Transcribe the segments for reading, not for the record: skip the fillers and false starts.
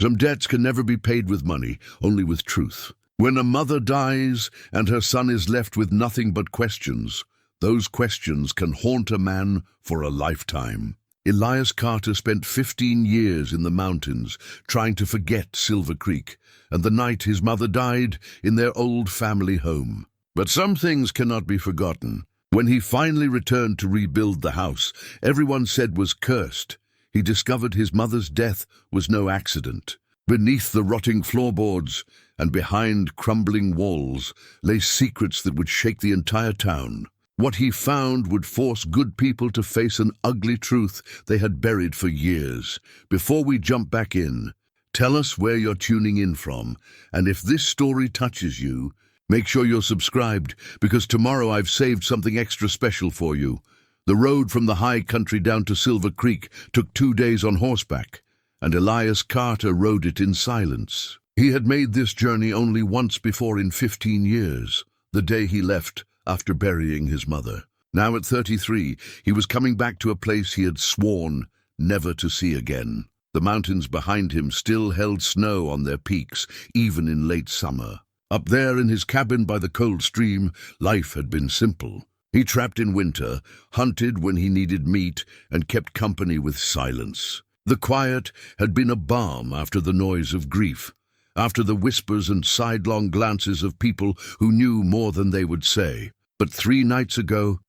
Some debts can never be paid with money, only with truth. When a mother dies and her son is left with nothing but questions, those questions can haunt a man for a lifetime. Elias Carter spent 15 years in the mountains trying to forget Silver Creek, and the night his mother died in their old family home. But some things cannot be forgotten. When he finally returned to rebuild the house everyone said was cursed, he discovered his mother's death was no accident. Beneath the rotting floorboards and behind crumbling walls lay secrets that would shake the entire town. What he found would force good people to face an ugly truth they had buried for years. Before we jump back in, tell us where you're tuning in from, and if this story touches you, make sure you're subscribed, because tomorrow I've saved something extra special for you. The road from the high country down to Silver Creek took 2 days on horseback, and Elias Carter rode it in silence. He had made this journey only once before in 15 years, the day he left after burying his mother. Now at 33, he was coming back to a place he had sworn never to see again. The mountains behind him still held snow on their peaks, even in late summer. Up there in his cabin by the cold stream, life had been simple. He trapped in winter, hunted when he needed meat, and kept company with silence. The quiet had been a balm after the noise of grief, after the whispers and sidelong glances of people who knew more than they would say. But 3 nights ago,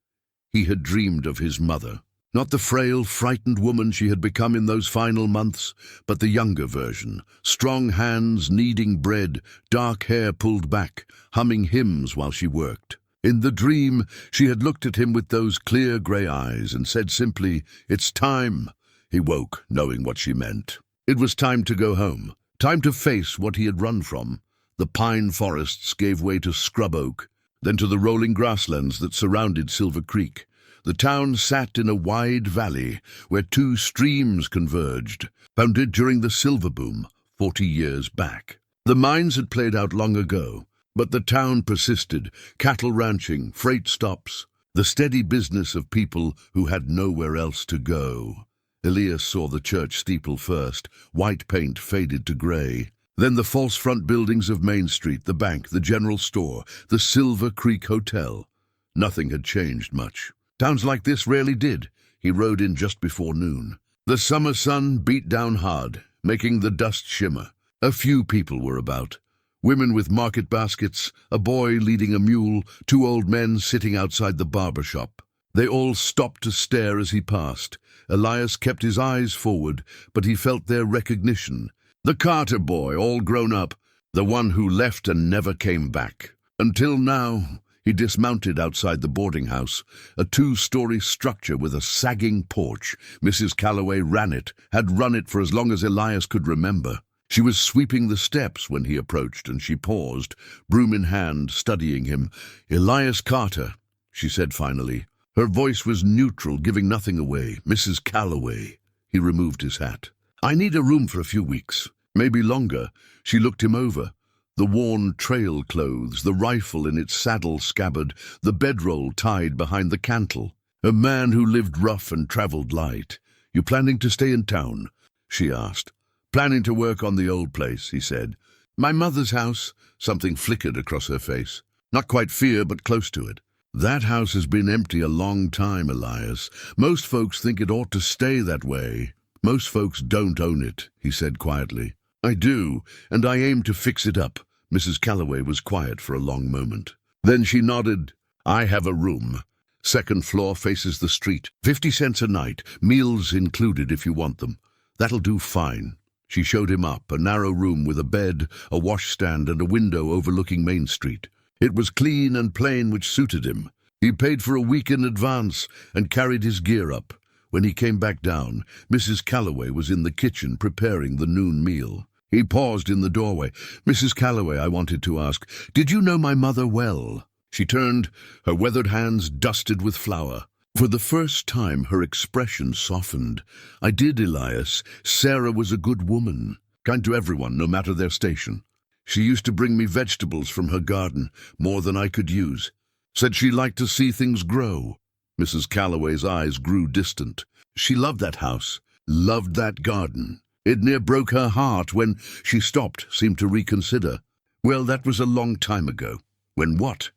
he had dreamed of his mother. Not the frail, frightened woman she had become in those final months, but the younger version. Strong hands kneading bread, dark hair pulled back, humming hymns while she worked. In the dream, she had looked at him with those clear grey eyes and said simply, "It's time." He woke, knowing what she meant. It was time to go home. Time to face what he had run from. The pine forests gave way to scrub oak, then to the rolling grasslands that surrounded Silver Creek. The town sat in a wide valley where 2 streams converged, founded during the silver boom 40 years back. The mines had played out long ago, but the town persisted, cattle ranching, freight stops, the steady business of people who had nowhere else to go. Elias saw the church steeple first, white paint faded to grey. Then the false front buildings of Main Street, the bank, the general store, the Silver Creek Hotel. Nothing had changed much. Towns like this rarely did. He rode in just before noon. The summer sun beat down hard, making the dust shimmer. A few people were about. Women with market baskets, a boy leading a mule, 2 old men sitting outside the barber shop. They all stopped to stare as he passed. Elias kept his eyes forward, but he felt their recognition. The Carter boy, all grown up, the one who left and never came back. Until now, he dismounted outside the boarding house, a 2-story structure with a sagging porch. Mrs. Calloway ran it, had run it for as long as Elias could remember. She was sweeping the steps when he approached, and she paused, broom in hand, studying him. "Elias Carter," she said finally. Her voice was neutral, giving nothing away. "Mrs. Calloway." He removed his hat. "I need a room for a few weeks, maybe longer." She looked him over. The worn trail clothes, the rifle in its saddle scabbard, the bedroll tied behind the cantle. A man who lived rough and traveled light. "You planning to stay in town?" she asked. "Planning to work on the old place," he said. "My mother's house." Something flickered across her face. Not quite fear, but close to it. "That house has been empty a long time, Elias. Most folks think it ought to stay that way." "Most folks don't own it," he said quietly. "I do, and I aim to fix it up." Mrs. Calloway was quiet for a long moment. Then she nodded. "I have a room. 2nd floor faces the street. 50 cents a night, meals included if you want them. That'll do fine." She showed him up, a narrow room with a bed, a washstand, and a window overlooking Main Street. It was clean and plain, which suited him. He paid for a week in advance and carried his gear up. When he came back down, Mrs. Calloway was in the kitchen preparing the noon meal. He paused in the doorway. "Mrs. Calloway, I wanted to ask, did you know my mother well?" She turned, her weathered hands dusted with flour. For the first time, her expression softened. "I did, Elias. Sarah was a good woman, kind to everyone, no matter their station. She used to bring me vegetables from her garden, more than I could use. Said she liked to see things grow." Mrs. Calloway's eyes grew distant. "She loved that house, loved that garden. It near broke her heart when she stopped, seemed to reconsider. Well, that was a long time ago. When what?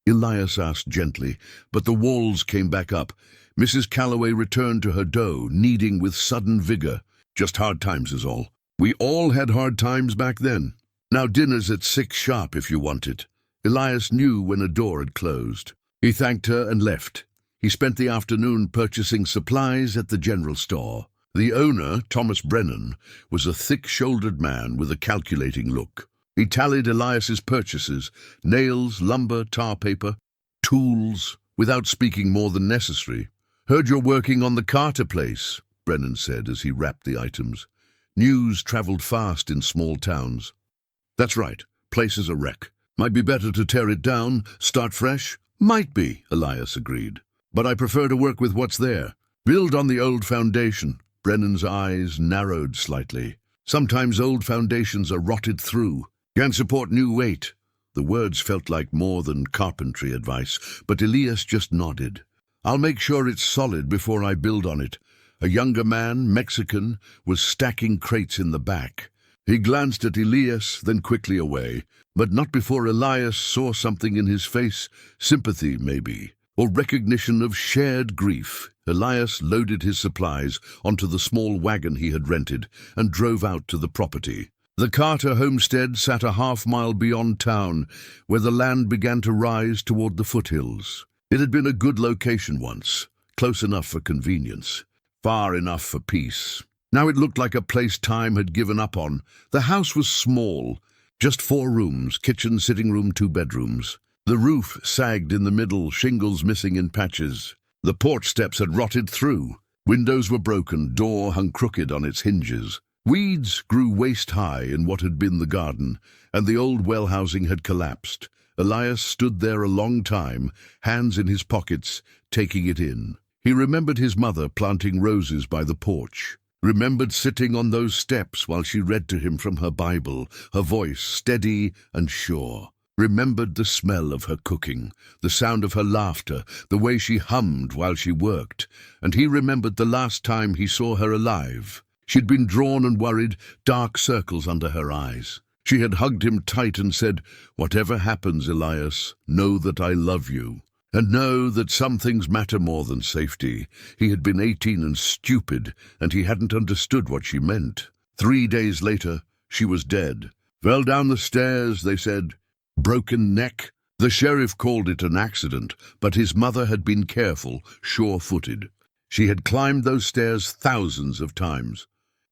Elias asked gently, but the walls came back up. Mrs. Calloway returned to her dough, kneading with sudden vigor. Just hard times is all. We all had hard times back then. Now dinner's at 6 sharp if you want it. Elias knew when a door had closed. He thanked her and left. He spent the afternoon purchasing supplies at the general store. The owner, Thomas Brennan, was a thick-shouldered man with a calculating look. He tallied Elias's purchases, nails, lumber, tar paper, tools, without speaking more than necessary. "Heard you're working on the Carter place," Brennan said as he wrapped the items. News traveled fast in small towns. "That's right. Place is a wreck. Might be better to tear it down, start fresh." "Might be," Elias agreed. "But I prefer to work with what's there. Build on the old foundation." Brennan's eyes narrowed slightly. "Sometimes old foundations are rotted through. Can't support new weight." The words felt like more than carpentry advice, but Elias just nodded. "I'll make sure it's solid before I build on it." A younger man, Mexican, was stacking crates in the back. He glanced at Elias, then quickly away, but not before Elias saw something in his face, sympathy maybe, or recognition of shared grief. Elias loaded his supplies onto the small wagon he had rented and drove out to the property. The Carter homestead sat a half-mile beyond town, where the land began to rise toward the foothills. It had been a good location once, close enough for convenience, far enough for peace. Now it looked like a place time had given up on. The house was small, just 4 rooms, kitchen, sitting room, 2 bedrooms. The roof sagged in the middle, shingles missing in patches. The porch steps had rotted through. Windows were broken, door hung crooked on its hinges. Weeds grew waist-high in what had been the garden, and the old well housing had collapsed. Elias stood there a long time, hands in his pockets, taking it in. He remembered his mother planting roses by the porch, remembered sitting on those steps while she read to him from her Bible, her voice steady and sure. Remembered the smell of her cooking, the sound of her laughter, the way she hummed while she worked, and he remembered the last time he saw her alive. She'd been drawn and worried, dark circles under her eyes. She had hugged him tight and said, "Whatever happens, Elias, know that I love you. And know that some things matter more than safety." He had been 18 and stupid, and he hadn't understood what she meant. 3 days later, she was dead. "Fell down the stairs," they said. "Broken neck." The sheriff called it an accident, but his mother had been careful, sure-footed. She had climbed those stairs thousands of times.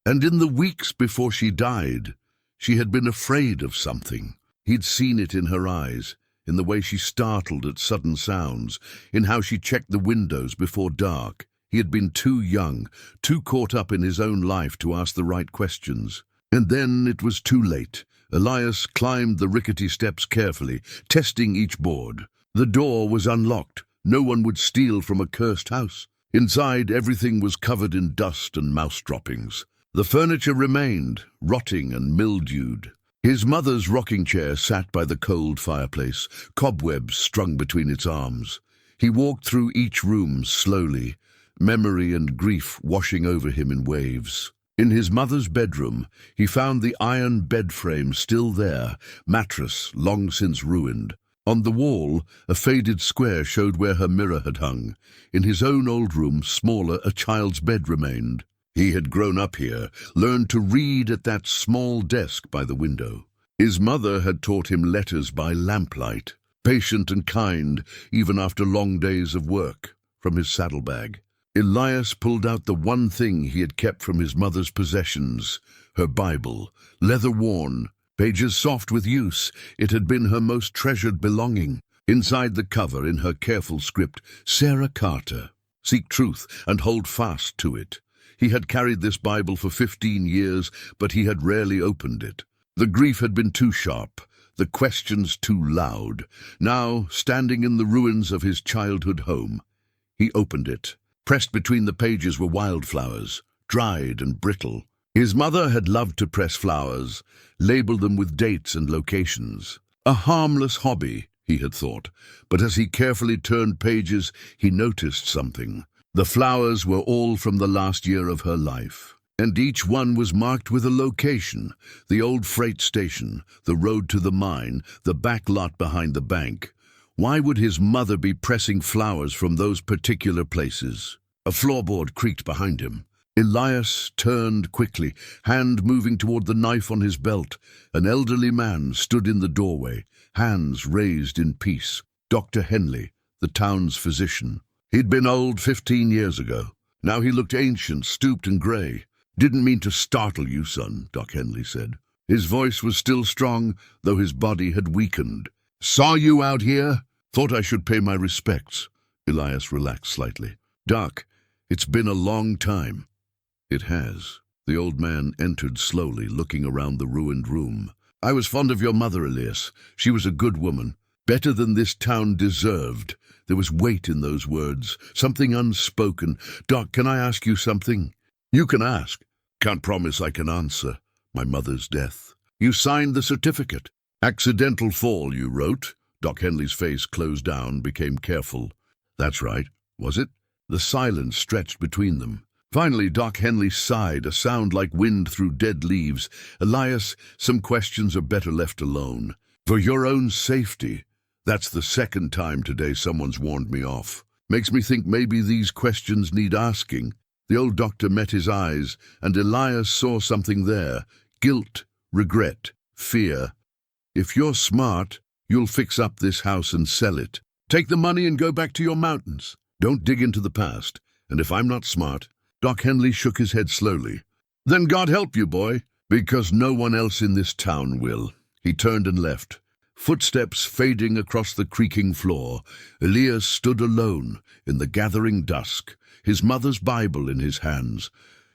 And in the weeks before she died, she had been afraid of something. He'd seen it in her eyes, in the way she startled at sudden sounds, in how she checked the windows before dark. He had been too young, too caught up in his own life to ask the right questions. And then it was too late. Elias climbed the rickety steps carefully, testing each board. The door was unlocked. No one would steal from a cursed house. Inside, everything was covered in dust and mouse droppings. The furniture remained, rotting and mildewed. His mother's rocking chair sat by the cold fireplace, cobwebs strung between its arms. He walked through each room slowly, memory and grief washing over him in waves. In his mother's bedroom, he found the iron bed frame still there, mattress long since ruined. On the wall, a faded square showed where her mirror had hung. In his own old room, smaller, a child's bed remained. He had grown up here, learned to read at that small desk by the window. His mother had taught him letters by lamplight, patient and kind, even after long days of work. From his saddlebag, Elias pulled out the one thing he had kept from his mother's possessions, her Bible, leather-worn, pages soft with use. It had been her most treasured belonging. Inside the cover, in her careful script, Sarah Carter, "Seek truth and hold fast to it." He had carried this Bible for 15 years, but he had rarely opened it. The grief had been too sharp, the questions too loud. Now, standing in the ruins of his childhood home, he opened it. Pressed between the pages were wildflowers, dried and brittle. His mother had loved to press flowers, label them with dates and locations. A harmless hobby, he had thought, but as he carefully turned pages, he noticed something. The flowers were all from the last year of her life. and each one was marked with a location: the old freight station, the road to the mine, the back lot behind the bank. Why would his mother be pressing flowers from those particular places? A floorboard creaked behind him. Elias turned quickly, hand moving toward the knife on his belt. An elderly man stood in the doorway, hands raised in peace. Dr. Henley, the town's physician. He'd been old 15 years ago. Now he looked ancient, stooped and grey. "Didn't mean to startle you, son," Doc Henley said. His voice was still strong, though his body had weakened. "Saw you out here? Thought I should pay my respects." Elias relaxed slightly. "Doc, it's been a long time." "It has." The old man entered slowly, looking around the ruined room. "I was fond of your mother, Elias. She was a good woman. Better than this town deserved." There was weight in those words, something unspoken. "Doc, can I ask you something?" "You can ask. Can't promise I can answer." "My mother's death. You signed the certificate." "Accidental fall, you wrote." Doc Henley's face closed down, became careful. "That's right. Was it?" The silence stretched between them. Finally, Doc Henley sighed, a sound like wind through dead leaves. "Elias, some questions are better left alone. For your own safety. That's the second time today someone's warned me off. Makes me think maybe these questions need asking." The old doctor met his eyes, and Elias saw something there. Guilt, regret, fear. "If you're smart, you'll fix up this house and sell it. Take the money and go back to your mountains. Don't dig into the past. And if I'm not smart..." Doc Henley shook his head slowly. "Then God help you, boy, because no one else in this town will." He turned and left. Footsteps fading across the creaking floor. Elias stood alone in the gathering dusk, his mother's Bible in his hands,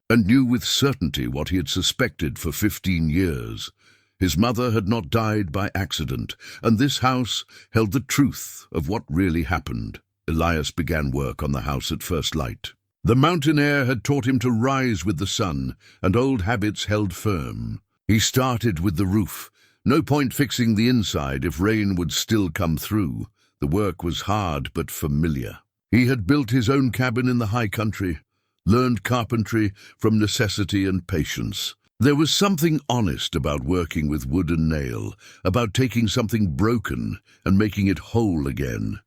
and knew with certainty what he had suspected for 15 years. His mother had not died by accident, and this house held the truth of what really happened. Elias began work on the house at first light. The mountain air had taught him to rise with the sun, and old habits held firm. He started with the roof. No point fixing the inside if rain would still come through. The work was hard but familiar. He had built his own cabin in the high country, learned carpentry from necessity and patience. There was something honest about working with wood and nail, about taking something broken and making it whole again.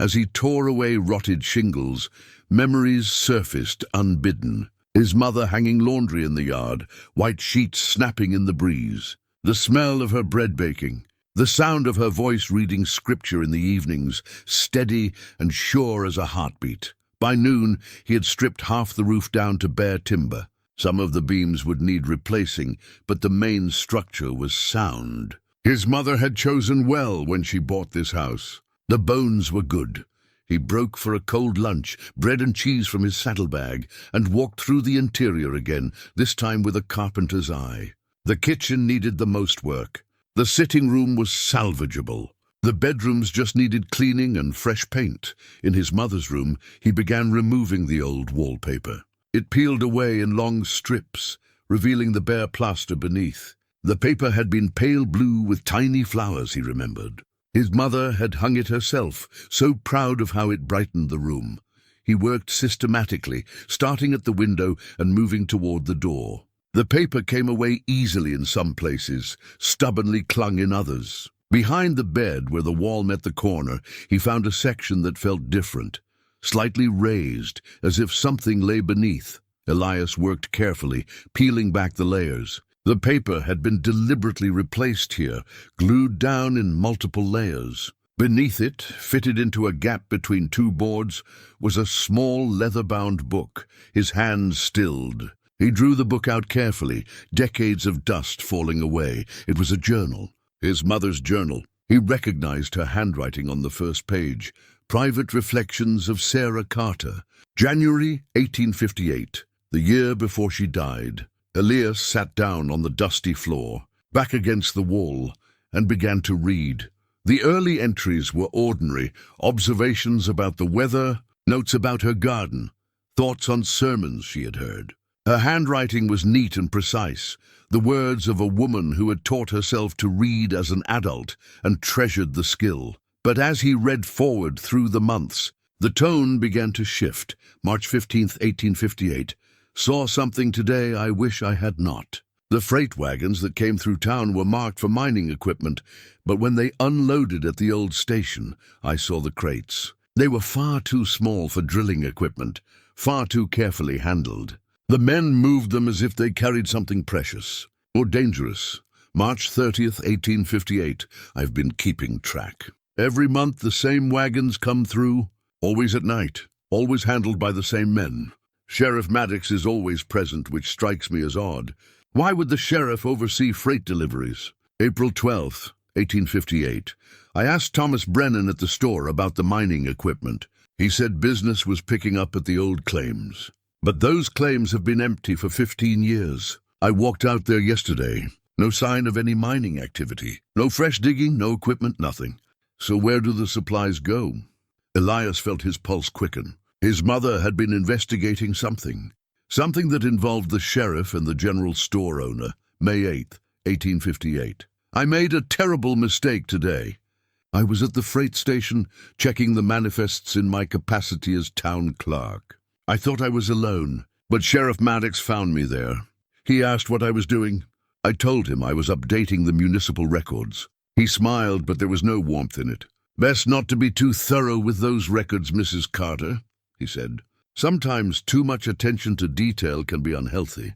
As he tore away rotted shingles, memories surfaced unbidden. His mother hanging laundry in the yard, white sheets snapping in the breeze. The smell of her bread baking. The sound of her voice reading scripture in the evenings, steady and sure as a heartbeat. By noon, he had stripped half the roof down to bare timber. Some of the beams would need replacing, but the main structure was sound. His mother had chosen well when she bought this house. The bones were good. He broke for a cold lunch, bread and cheese from his saddlebag, and walked through the interior again, this time with a carpenter's eye. The kitchen needed the most work. The sitting room was salvageable. The bedrooms just needed cleaning and fresh paint. In his mother's room, he began removing the old wallpaper. It peeled away in long strips, revealing the bare plaster beneath. The paper had been pale blue with tiny flowers, he remembered. His mother had hung it herself, so proud of how it brightened the room. He worked systematically, starting at the window and moving toward the door. The paper came away easily in some places, stubbornly clung in others. Behind the bed, where the wall met the corner, he found a section that felt different, slightly raised, as if something lay beneath. Elias worked carefully, peeling back the layers. The paper had been deliberately replaced here, glued down in multiple layers. Beneath it, fitted into a gap between two boards, was a small leather-bound book. His hands stilled. He drew the book out carefully, decades of dust falling away. It was a journal, his mother's journal. He recognized her handwriting on the first page. Private Reflections of Sarah Carter. January 1858, the year before she died. Elias sat down on the dusty floor, back against the wall, and began to read. The early entries were ordinary: observations about the weather, notes about her garden, thoughts on sermons she had heard. Her handwriting was neat and precise, the words of a woman who had taught herself to read as an adult and treasured the skill. But as he read forward through the months, the tone began to shift. March 15, 1858. Saw something today I wish I had not. The freight wagons that came through town were marked for mining equipment, but when they unloaded at the old station, I saw the crates. They were far too small for drilling equipment, far too carefully handled. The men moved them as if they carried something precious or dangerous. March 30th, 1858. I've been keeping track. Every month the same wagons come through, always at night, always handled by the same men. Sheriff Maddox is always present, which strikes me as odd. Why would the sheriff oversee freight deliveries? April 12th, 1858. I asked Thomas Brennan at the store about the mining equipment. He said business was picking up at the old claims. But those claims have been empty for 15 years. I walked out there yesterday. No sign of any mining activity. No fresh digging, no equipment, nothing. So where do the supplies go? Elias felt his pulse quicken. His mother had been investigating something that involved the sheriff and the general store owner. May 8th, 1858. I made a terrible mistake today. I was at the freight station checking the manifests in my capacity as town clerk. I thought I was alone, but Sheriff Maddox found me there. He asked what I was doing. I told him I was updating the municipal records. He smiled, but there was no warmth in it. "Best not to be too thorough with those records, Mrs. Carter," he said. "Sometimes too much attention to detail can be unhealthy.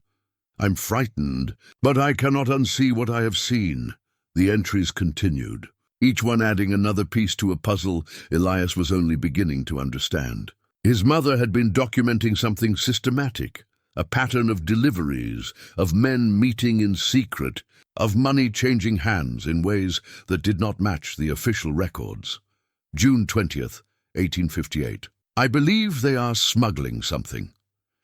I'm frightened, but I cannot unsee what I have seen." The entries continued, each one adding another piece to a puzzle Elias was only beginning to understand. His mother had been documenting something systematic, a pattern of deliveries, of men meeting in secret, of money changing hands in ways that did not match the official records. June 20th, 1858. I believe they are smuggling something.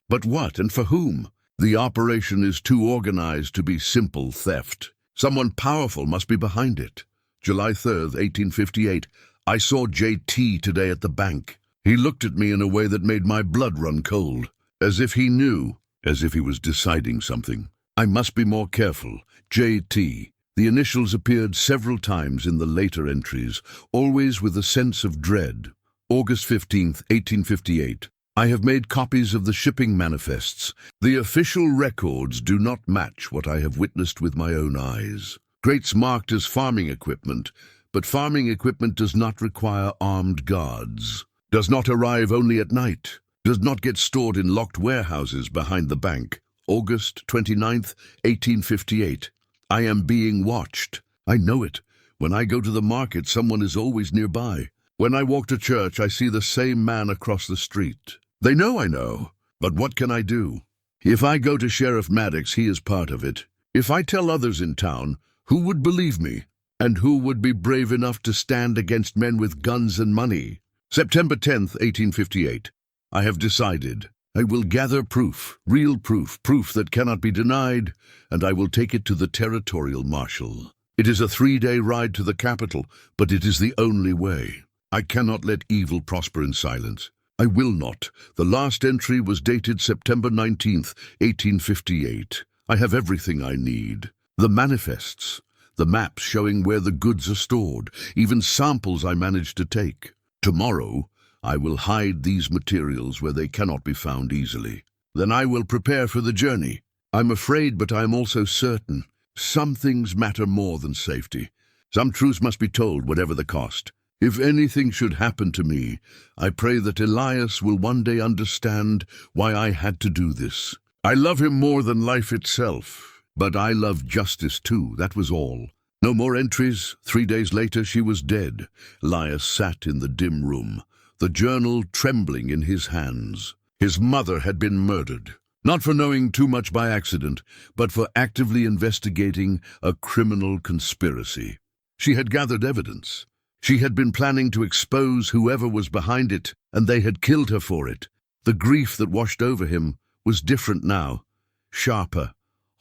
But what and for whom? The operation is too organized to be simple theft. Someone powerful must be behind it. July 3rd, 1858. I saw J.T. today at the bank. He looked at me in a way that made my blood run cold, as if he knew, as if he was deciding something. I must be more careful. J.T. The initials appeared several times in the later entries, always with a sense of dread. August 15th, 1858. I have made copies of the shipping manifests. The official records do not match what I have witnessed with my own eyes. Crates marked as farming equipment, but farming equipment does not require armed guards. Does not arrive only at night. Does not get stored in locked warehouses behind the bank. August 29th, 1858. I am being watched. I know it. When I go to the market, someone is always nearby. When I walk to church, I see the same man across the street. They know I know, but what can I do? If I go to Sheriff Maddox, he is part of it. If I tell others in town, who would believe me? And who would be brave enough to stand against men with guns and money? September 10th, 1858. I have decided. I will gather proof, real proof, proof that cannot be denied, and I will take it to the territorial marshal. It is a 3-day ride to the capital, but it is the only way. I cannot let evil prosper in silence. I will not. The last entry was dated September 19th, 1858. I have everything I need. The manifests, the maps showing where the goods are stored, even samples I managed to take. Tomorrow, I will hide these materials where they cannot be found easily. Then I will prepare for the journey. I'm afraid, but I am also certain. Some things matter more than safety. Some truths must be told, whatever the cost. If anything should happen to me, I pray that Elias will one day understand why I had to do this. I love him more than life itself, but I love justice too, that was all. No more entries. 3 days later, she was dead. Elias sat in the dim room, the journal trembling in his hands. His mother had been murdered, not for knowing too much by accident, but for actively investigating a criminal conspiracy. She had gathered evidence. She had been planning to expose whoever was behind it, and they had killed her for it. The grief that washed over him was different now, sharper,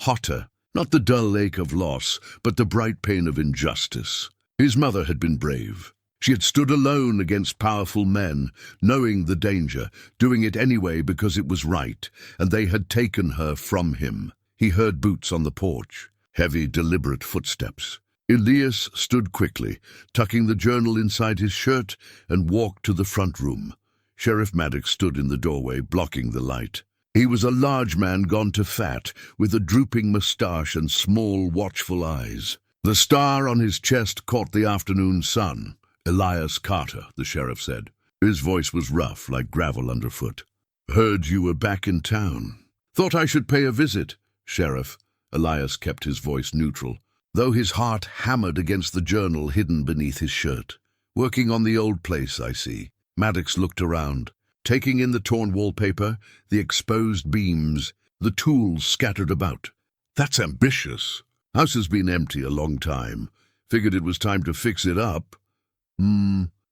hotter, not the dull ache of loss, but the bright pain of injustice. His mother had been brave. She had stood alone against powerful men, knowing the danger, doing it anyway because it was right, and they had taken her from him. He heard boots on the porch, heavy, deliberate footsteps. Elias stood quickly, tucking the journal inside his shirt, and walked to the front room. Sheriff Maddox stood in the doorway, blocking the light. He was a large man gone to fat, with a drooping moustache and small, watchful eyes. The star on his chest caught the afternoon sun. "Elias Carter," the sheriff said. His voice was rough, like gravel underfoot. "Heard you were back in town. Thought I should pay a visit, Sheriff." Elias kept his voice neutral, though his heart hammered against the journal hidden beneath his shirt. "Working on the old place, I see." Maddox looked around, taking in the torn wallpaper, the exposed beams, the tools scattered about. "That's ambitious. House has been empty a long time. Figured it was time to fix it up."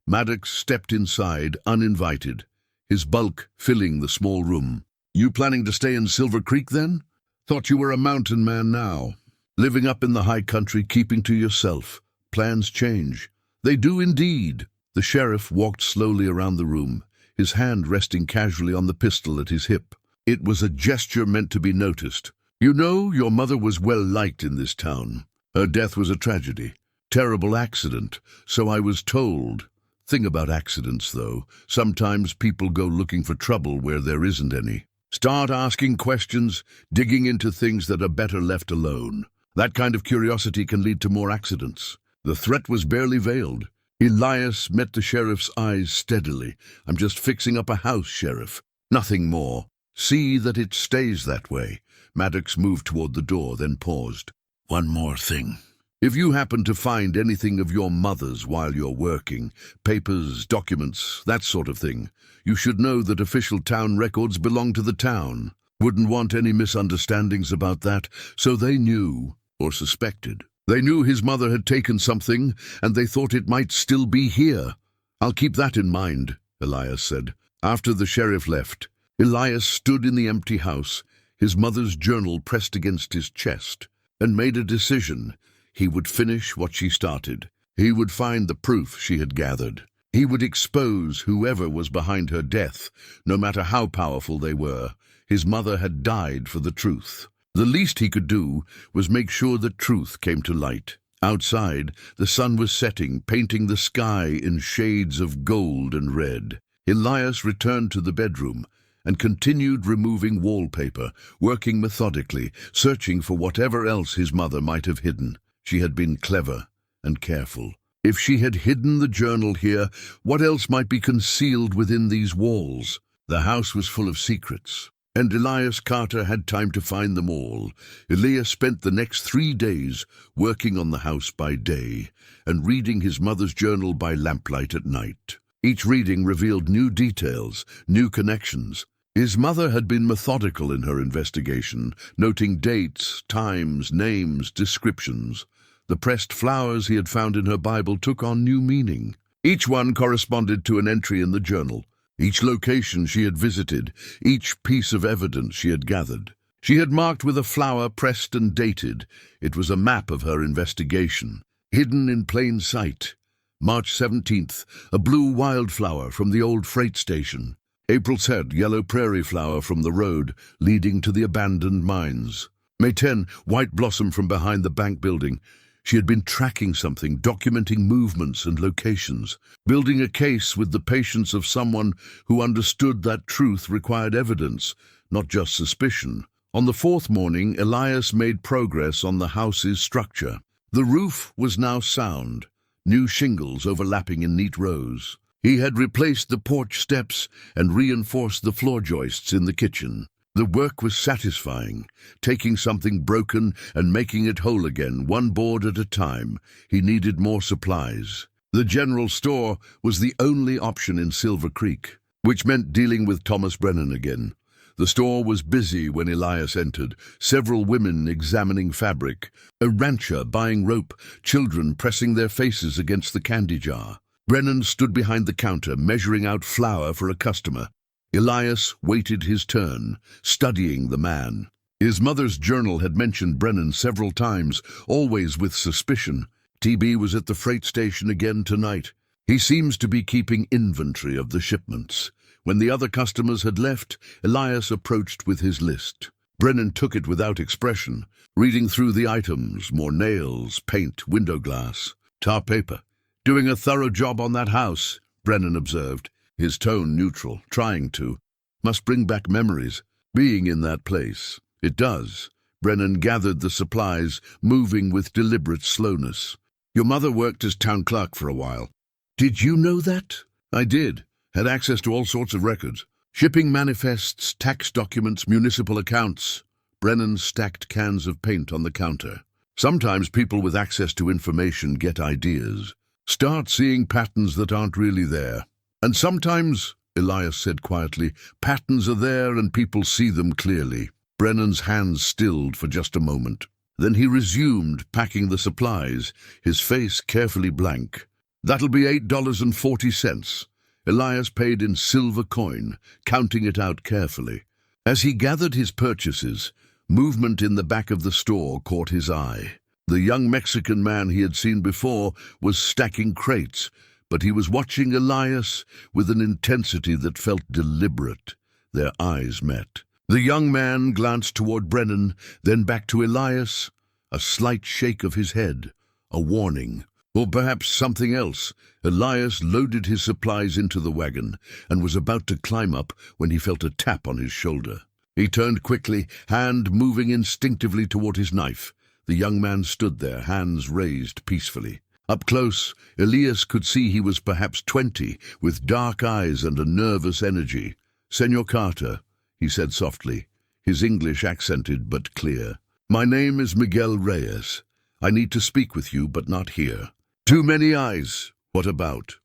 Maddox stepped inside, uninvited, his bulk filling the small room. "You planning to stay in Silver Creek, then? Thought you were a mountain man now. Living up in the high country, keeping to yourself. Plans change." "They do indeed." The sheriff walked slowly around the room, his hand resting casually on the pistol at his hip. It was a gesture meant to be noticed. "You know, your mother was well liked in this town. Her death was a tragedy. Terrible accident, so I was told. Thing about accidents, though, sometimes people go looking for trouble where there isn't any. Start asking questions, digging into things that are better left alone. That kind of curiosity can lead to more accidents." The threat was barely veiled. Elias met the sheriff's eyes steadily. "I'm just fixing up a house, Sheriff. Nothing more. See that it stays that way." Maddox moved toward the door, then paused. "One more thing. If you happen to find anything of your mother's while you're working, papers, documents, that sort of thing, you should know that official town records belong to the town. Wouldn't want any misunderstandings about that, so they knew, or suspected. They knew his mother had taken something, and they thought it might still be here." "I'll keep that in mind," Elias said. After the sheriff left, Elias stood in the empty house, his mother's journal pressed against his chest, and made a decision. He would finish what she started. He would find the proof she had gathered. He would expose whoever was behind her death, no matter how powerful they were. His mother had died for the truth. The least he could do was make sure the truth came to light. Outside, the sun was setting, painting the sky in shades of gold and red. Elias returned to the bedroom and continued removing wallpaper, working methodically, searching for whatever else his mother might have hidden. She had been clever and careful. If she had hidden the journal here, what else might be concealed within these walls? The house was full of secrets, and Elias Carter had time to find them all. Elias spent the next 3 days working on the house by day and reading his mother's journal by lamplight at night. Each reading revealed new details, new connections. His mother had been methodical in her investigation, noting dates, times, names, descriptions. The pressed flowers he had found in her Bible took on new meaning. Each one corresponded to an entry in the journal, each location she had visited, each piece of evidence she had gathered. She had marked with a flower pressed and dated. It was a map of her investigation, hidden in plain sight. March 17th, a blue wildflower from the old freight station. April 3rd, yellow prairie flower from the road leading to the abandoned mines. May 10, white blossom from behind the bank building. She had been tracking something, documenting movements and locations, building a case with the patience of someone who understood that truth required evidence, not just suspicion. On the 4th morning, Elias made progress on the house's structure. The roof was now sound, new shingles overlapping in neat rows. He had replaced the porch steps and reinforced the floor joists in the kitchen. The work was satisfying, taking something broken and making it whole again, one board at a time. He needed more supplies. The general store was the only option in Silver Creek, which meant dealing with Thomas Brennan again. The store was busy when Elias entered, several women examining fabric, a rancher buying rope, children pressing their faces against the candy jar. Brennan stood behind the counter, measuring out flour for a customer. Elias waited his turn, studying the man. His mother's journal had mentioned Brennan several times, always with suspicion. TB was at the freight station again tonight. He seems to be keeping inventory of the shipments. When the other customers had left, Elias approached with his list. Brennan took it without expression, reading through the items, more nails, paint, window glass, tar paper. "Doing a thorough job on that house," Brennan observed, his tone neutral, trying to. "Must bring back memories. being in that place. It does. Brennan gathered the supplies, moving with deliberate slowness. Your mother worked as town clerk for a while. Did you know that? I did. Had access to all sorts of records. Shipping manifests, tax documents, municipal accounts. Brennan stacked cans of paint on the counter. Sometimes people with access to information get ideas. Start seeing patterns that aren't really there. And sometimes, Elias said quietly, patterns are there and people see them clearly. Brennan's hands stilled for just a moment. Then he resumed packing the supplies, his face carefully blank. That'll be $8.40. Elias paid in silver coin, counting it out carefully. As he gathered his purchases, movement in the back of the store caught his eye. The young Mexican man he had seen before was stacking crates, but he was watching Elias with an intensity that felt deliberate. Their eyes met. The young man glanced toward Brennan, then back to Elias. A slight shake of his head, a warning. Or perhaps something else. Elias loaded his supplies into the wagon and was about to climb up when he felt a tap on his shoulder. He turned quickly, hand moving instinctively toward his knife. The young man stood there, hands raised peacefully. Up close, Elias could see he was perhaps 20, with dark eyes and a nervous energy. "Senor Carter," he said softly, his English accented but clear. "My name is Miguel Reyes. I need to speak with you, but not here." "Too many eyes. What about?"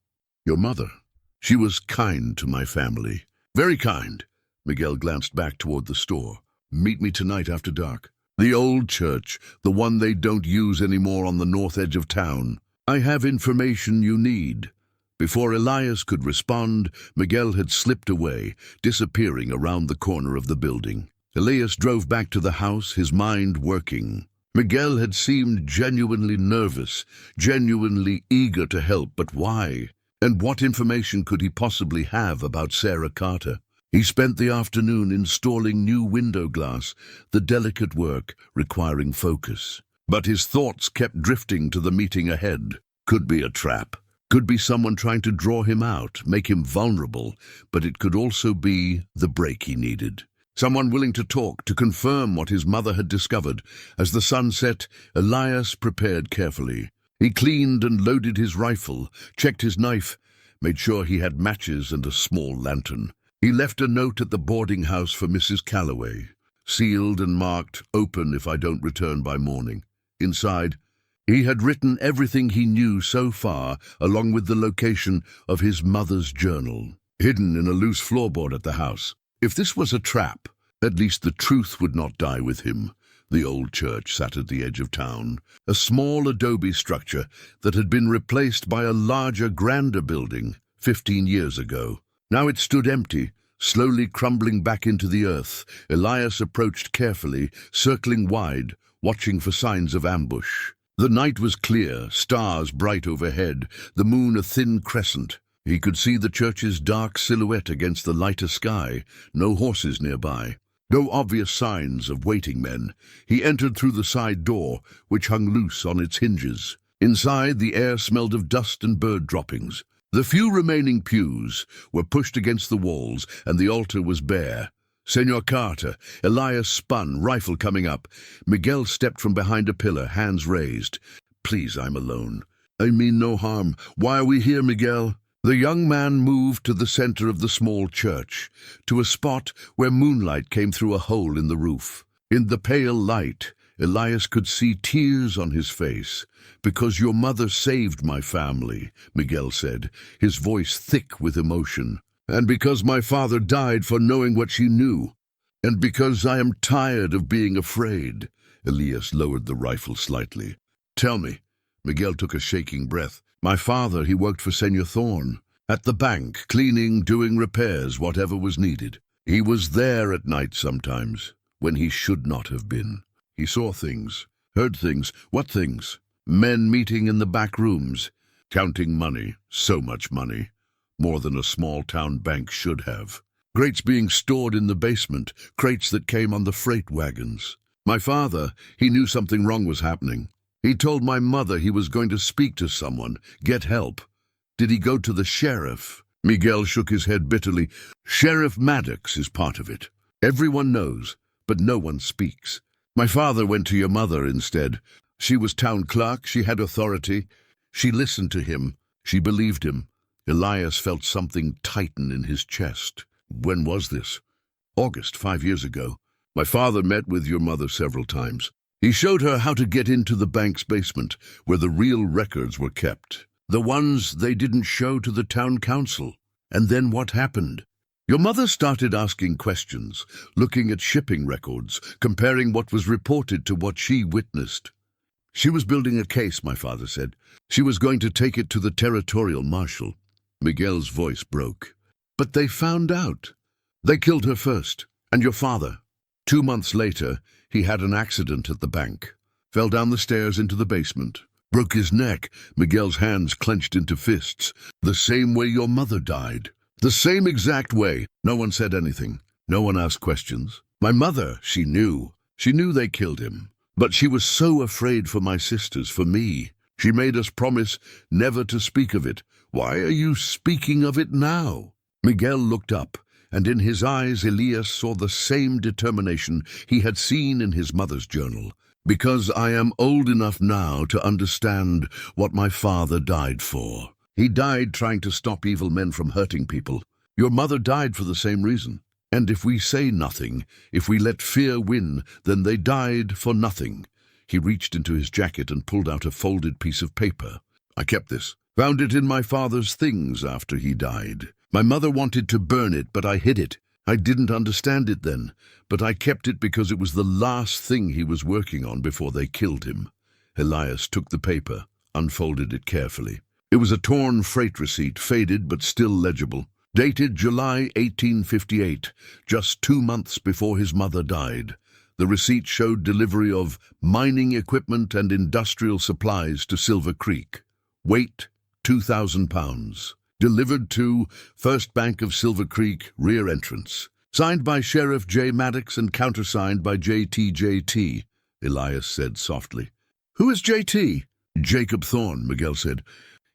"Your mother. She was kind to my family." "Very kind." Miguel glanced back toward the store. "Meet me tonight after dark. The old church, the one they don't use anymore on the north edge of town. I have information you need." Before Elias could respond, Miguel had slipped away, disappearing around the corner of the building. Elias drove back to the house, his mind working. Miguel had seemed genuinely nervous, genuinely eager to help, but why? And what information could he possibly have about Sarah Carter? He spent the afternoon installing new window glass, the delicate work requiring focus. But his thoughts kept drifting to the meeting ahead. Could be a trap. Could be someone trying to draw him out, make him vulnerable, but it could also be the break he needed. Someone willing to talk, to confirm what his mother had discovered. As the sun set, Elias prepared carefully. He cleaned and loaded his rifle, checked his knife, made sure he had matches and a small lantern. He left a note at the boarding house for Mrs. Calloway, sealed and marked, "Open if I don't return by morning." Inside, he had written everything he knew so far, along with the location of his mother's journal, hidden in a loose floorboard at the house. If this was a trap, at least the truth would not die with him. The old church sat at the edge of town, a small adobe structure that had been replaced by a larger, grander building 15 years ago. Now it stood empty, slowly crumbling back into the earth. Elias approached carefully, circling wide, watching for signs of ambush. The night was clear, stars bright overhead, the moon a thin crescent. He could see the church's dark silhouette against the lighter sky, no horses nearby, no obvious signs of waiting men. He entered through the side door, which hung loose on its hinges. Inside, the air smelled of dust and bird droppings. The few remaining pews were pushed against the walls, and the altar was bare. "Senor Carter." Elias spun, rifle coming up. Miguel stepped from behind a pillar, hands raised. "Please, I'm alone." "I mean no harm. Why are we here, Miguel?" The young man moved to the center of the small church, to a spot where moonlight came through a hole in the roof. In the pale light, Elias could see tears on his face. "Because your mother saved my family," Miguel said, his voice thick with emotion. "And because my father died for knowing what she knew. And because I am tired of being afraid." Elias lowered the rifle slightly. "Tell me." Miguel took a shaking breath. "My father, he worked for Senor Thorne. At the bank, cleaning, doing repairs, whatever was needed. He was there at night sometimes, when he should not have been. He saw things, heard things. What things? Men meeting in the back rooms, counting money, so much money, more than a small-town bank should have. Crates being stored in the basement, crates that came on the freight wagons. My father, he knew something wrong was happening. He told my mother he was going to speak to someone, get help. Did he go to the sheriff?" Miguel shook his head bitterly. "Sheriff Maddox is part of it. Everyone knows, but no one speaks. My father went to your mother instead. She was town clerk, she had authority. She listened to him, she believed him. Elias felt something tighten in his chest. When was this? August, 5 years ago. My father met with your mother several times. He showed her how to get into the bank's basement, where the real records were kept. The ones they didn't show to the town council. And then what happened? Your mother started asking questions, looking at shipping records, comparing what was reported to what she witnessed. She was building a case, my father said. She was going to take it to the territorial marshal. Miguel's voice broke. But they found out. They killed her first, and your father. 2 months later, he had an accident at the bank. Fell down the stairs into the basement. Broke his neck. Miguel's hands clenched into fists. The same way your mother died. The same exact way. No one said anything. No one asked questions. My mother, she knew. She knew they killed him. But she was so afraid for my sisters, for me. She made us promise never to speak of it. Why are you speaking of it now? Miguel looked up, and in his eyes Elias saw the same determination he had seen in his mother's journal. Because I am old enough now to understand what my father died for. He died trying to stop evil men from hurting people. Your mother died for the same reason. And if we say nothing, if we let fear win, then they died for nothing. He reached into his jacket and pulled out a folded piece of paper. I kept this. Found it in my father's things after he died. My mother wanted to burn it, but I hid it. I didn't understand it then, but I kept it because it was the last thing he was working on before they killed him. Elias took the paper, unfolded it carefully. It was a torn freight receipt, faded but still legible. Dated July 1858, just 2 months before his mother died. The receipt showed delivery of mining equipment and industrial supplies to Silver Creek. Weight, 2,000 pounds. Delivered to First Bank of Silver Creek, rear entrance. Signed by Sheriff J. Maddox and countersigned by J.T., Elias said softly. Who is J.T.? Jacob Thorne, Miguel said.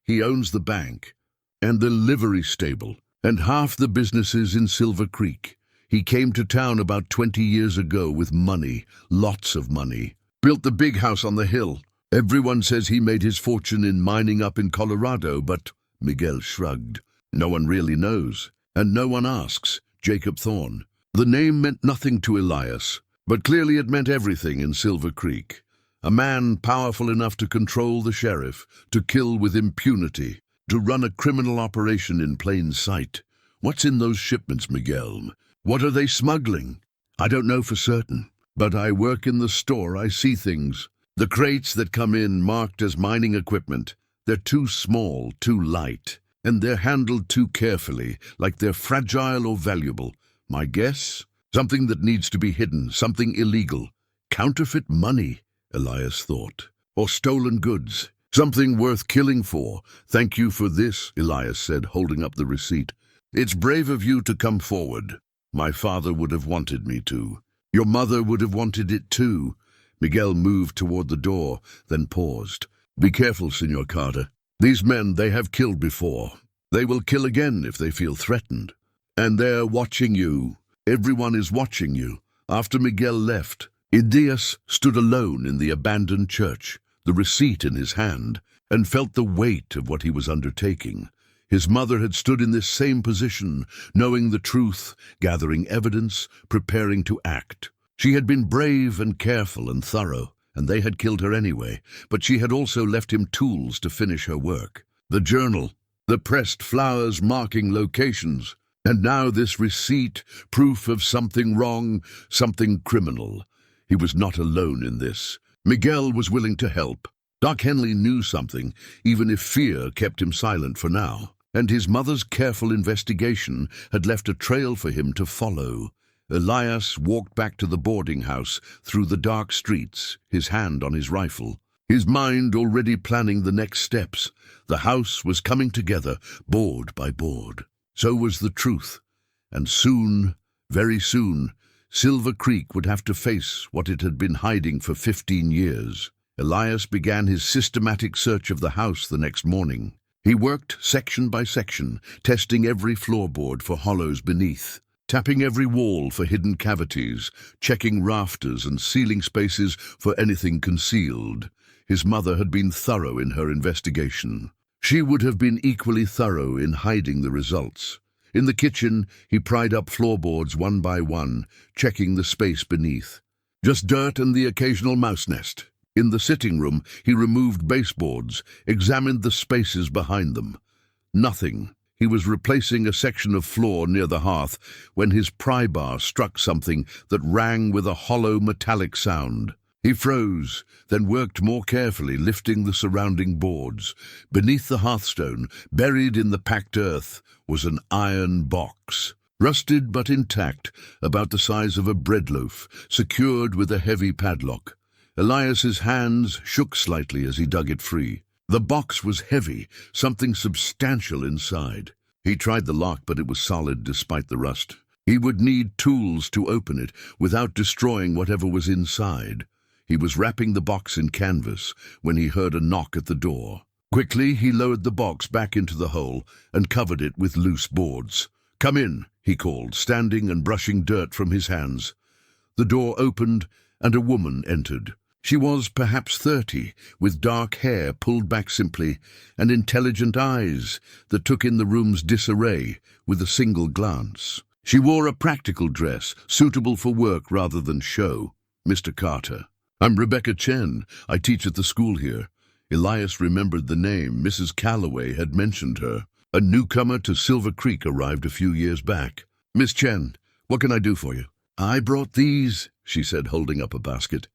He owns the bank and the livery stable and half the businesses in Silver Creek. He came to town about 20 years ago with money, lots of money. Built the big house on the hill. Everyone says he made his fortune in mining up in Colorado, but Miguel shrugged. No one really knows, and no one asks. Jacob Thorne. The name meant nothing to Elias, but clearly it meant everything in Silver Creek. A man powerful enough to control the sheriff, to kill with impunity, to run a criminal operation in plain sight. What's in those shipments, Miguel? What are they smuggling? I don't know for certain, but I work in the store, I see things. The crates that come in marked as mining equipment, they're too small, too light, and they're handled too carefully, like they're fragile or valuable. My guess? Something that needs to be hidden, something illegal. Counterfeit money, Elias thought. Or stolen goods. Something worth killing for. Thank you for this, Elias said, holding up the receipt. It's brave of you to come forward. My father would have wanted me to. Your mother would have wanted it too. Miguel moved toward the door, then paused. Be careful, Senor Carter. These men, they have killed before. They will kill again if they feel threatened. And they're watching you. Everyone is watching you. After Miguel left, Elias stood alone in the abandoned church, the receipt in his hand, and felt the weight of what he was undertaking. His mother had stood in this same position, knowing the truth, gathering evidence, preparing to act. She had been brave and careful and thorough, and they had killed her anyway, but she had also left him tools to finish her work. The journal, the pressed flowers marking locations, and now this receipt, proof of something wrong, something criminal. He was not alone in this. Miguel was willing to help. Doc Henley knew something, even if fear kept him silent for now, and his mother's careful investigation had left a trail for him to follow. Elias walked back to the boarding house through the dark streets, his hand on his rifle, his mind already planning the next steps. The house was coming together, board by board. So was the truth. And soon, very soon, Silver Creek would have to face what it had been hiding for 15 years. Elias began his systematic search of the house the next morning. He worked section by section, testing every floorboard for hollows beneath. tapping every wall for hidden cavities, checking rafters and ceiling spaces for anything concealed. His mother had been thorough in her investigation. She would have been equally thorough in hiding the results. In the kitchen, he pried up floorboards one by one, checking the space beneath. Just dirt and the occasional mouse nest. In the sitting room, he removed baseboards, examined the spaces behind them. Nothing. He was replacing a section of floor near the hearth when his pry bar struck something that rang with a hollow metallic sound. He froze, then worked more carefully, lifting the surrounding boards. Beneath the hearthstone, buried in the packed earth, was an iron box. Rusted but intact, about the size of a bread loaf, secured with a heavy padlock. Elias's hands shook slightly as he dug it free. The box was heavy, something substantial inside. He tried the lock, but it was solid despite the rust. He would need tools to open it without destroying whatever was inside. He was wrapping the box in canvas when he heard a knock at the door. Quickly, he lowered the box back into the hole and covered it with loose boards. "Come in," he called, standing and brushing dirt from his hands. The door opened and a woman entered. She was perhaps 30, with dark hair pulled back simply, and intelligent eyes that took in the room's disarray with a single glance. She wore a practical dress, suitable for work rather than show. "Mr. Carter. I'm Rebecca Chen. I teach at the school here." Elias remembered the name. Mrs. Calloway had mentioned her. A newcomer to Silver Creek arrived a few years back. "Miss Chen, what can I do for you?" "I brought these," she said, holding up a basket.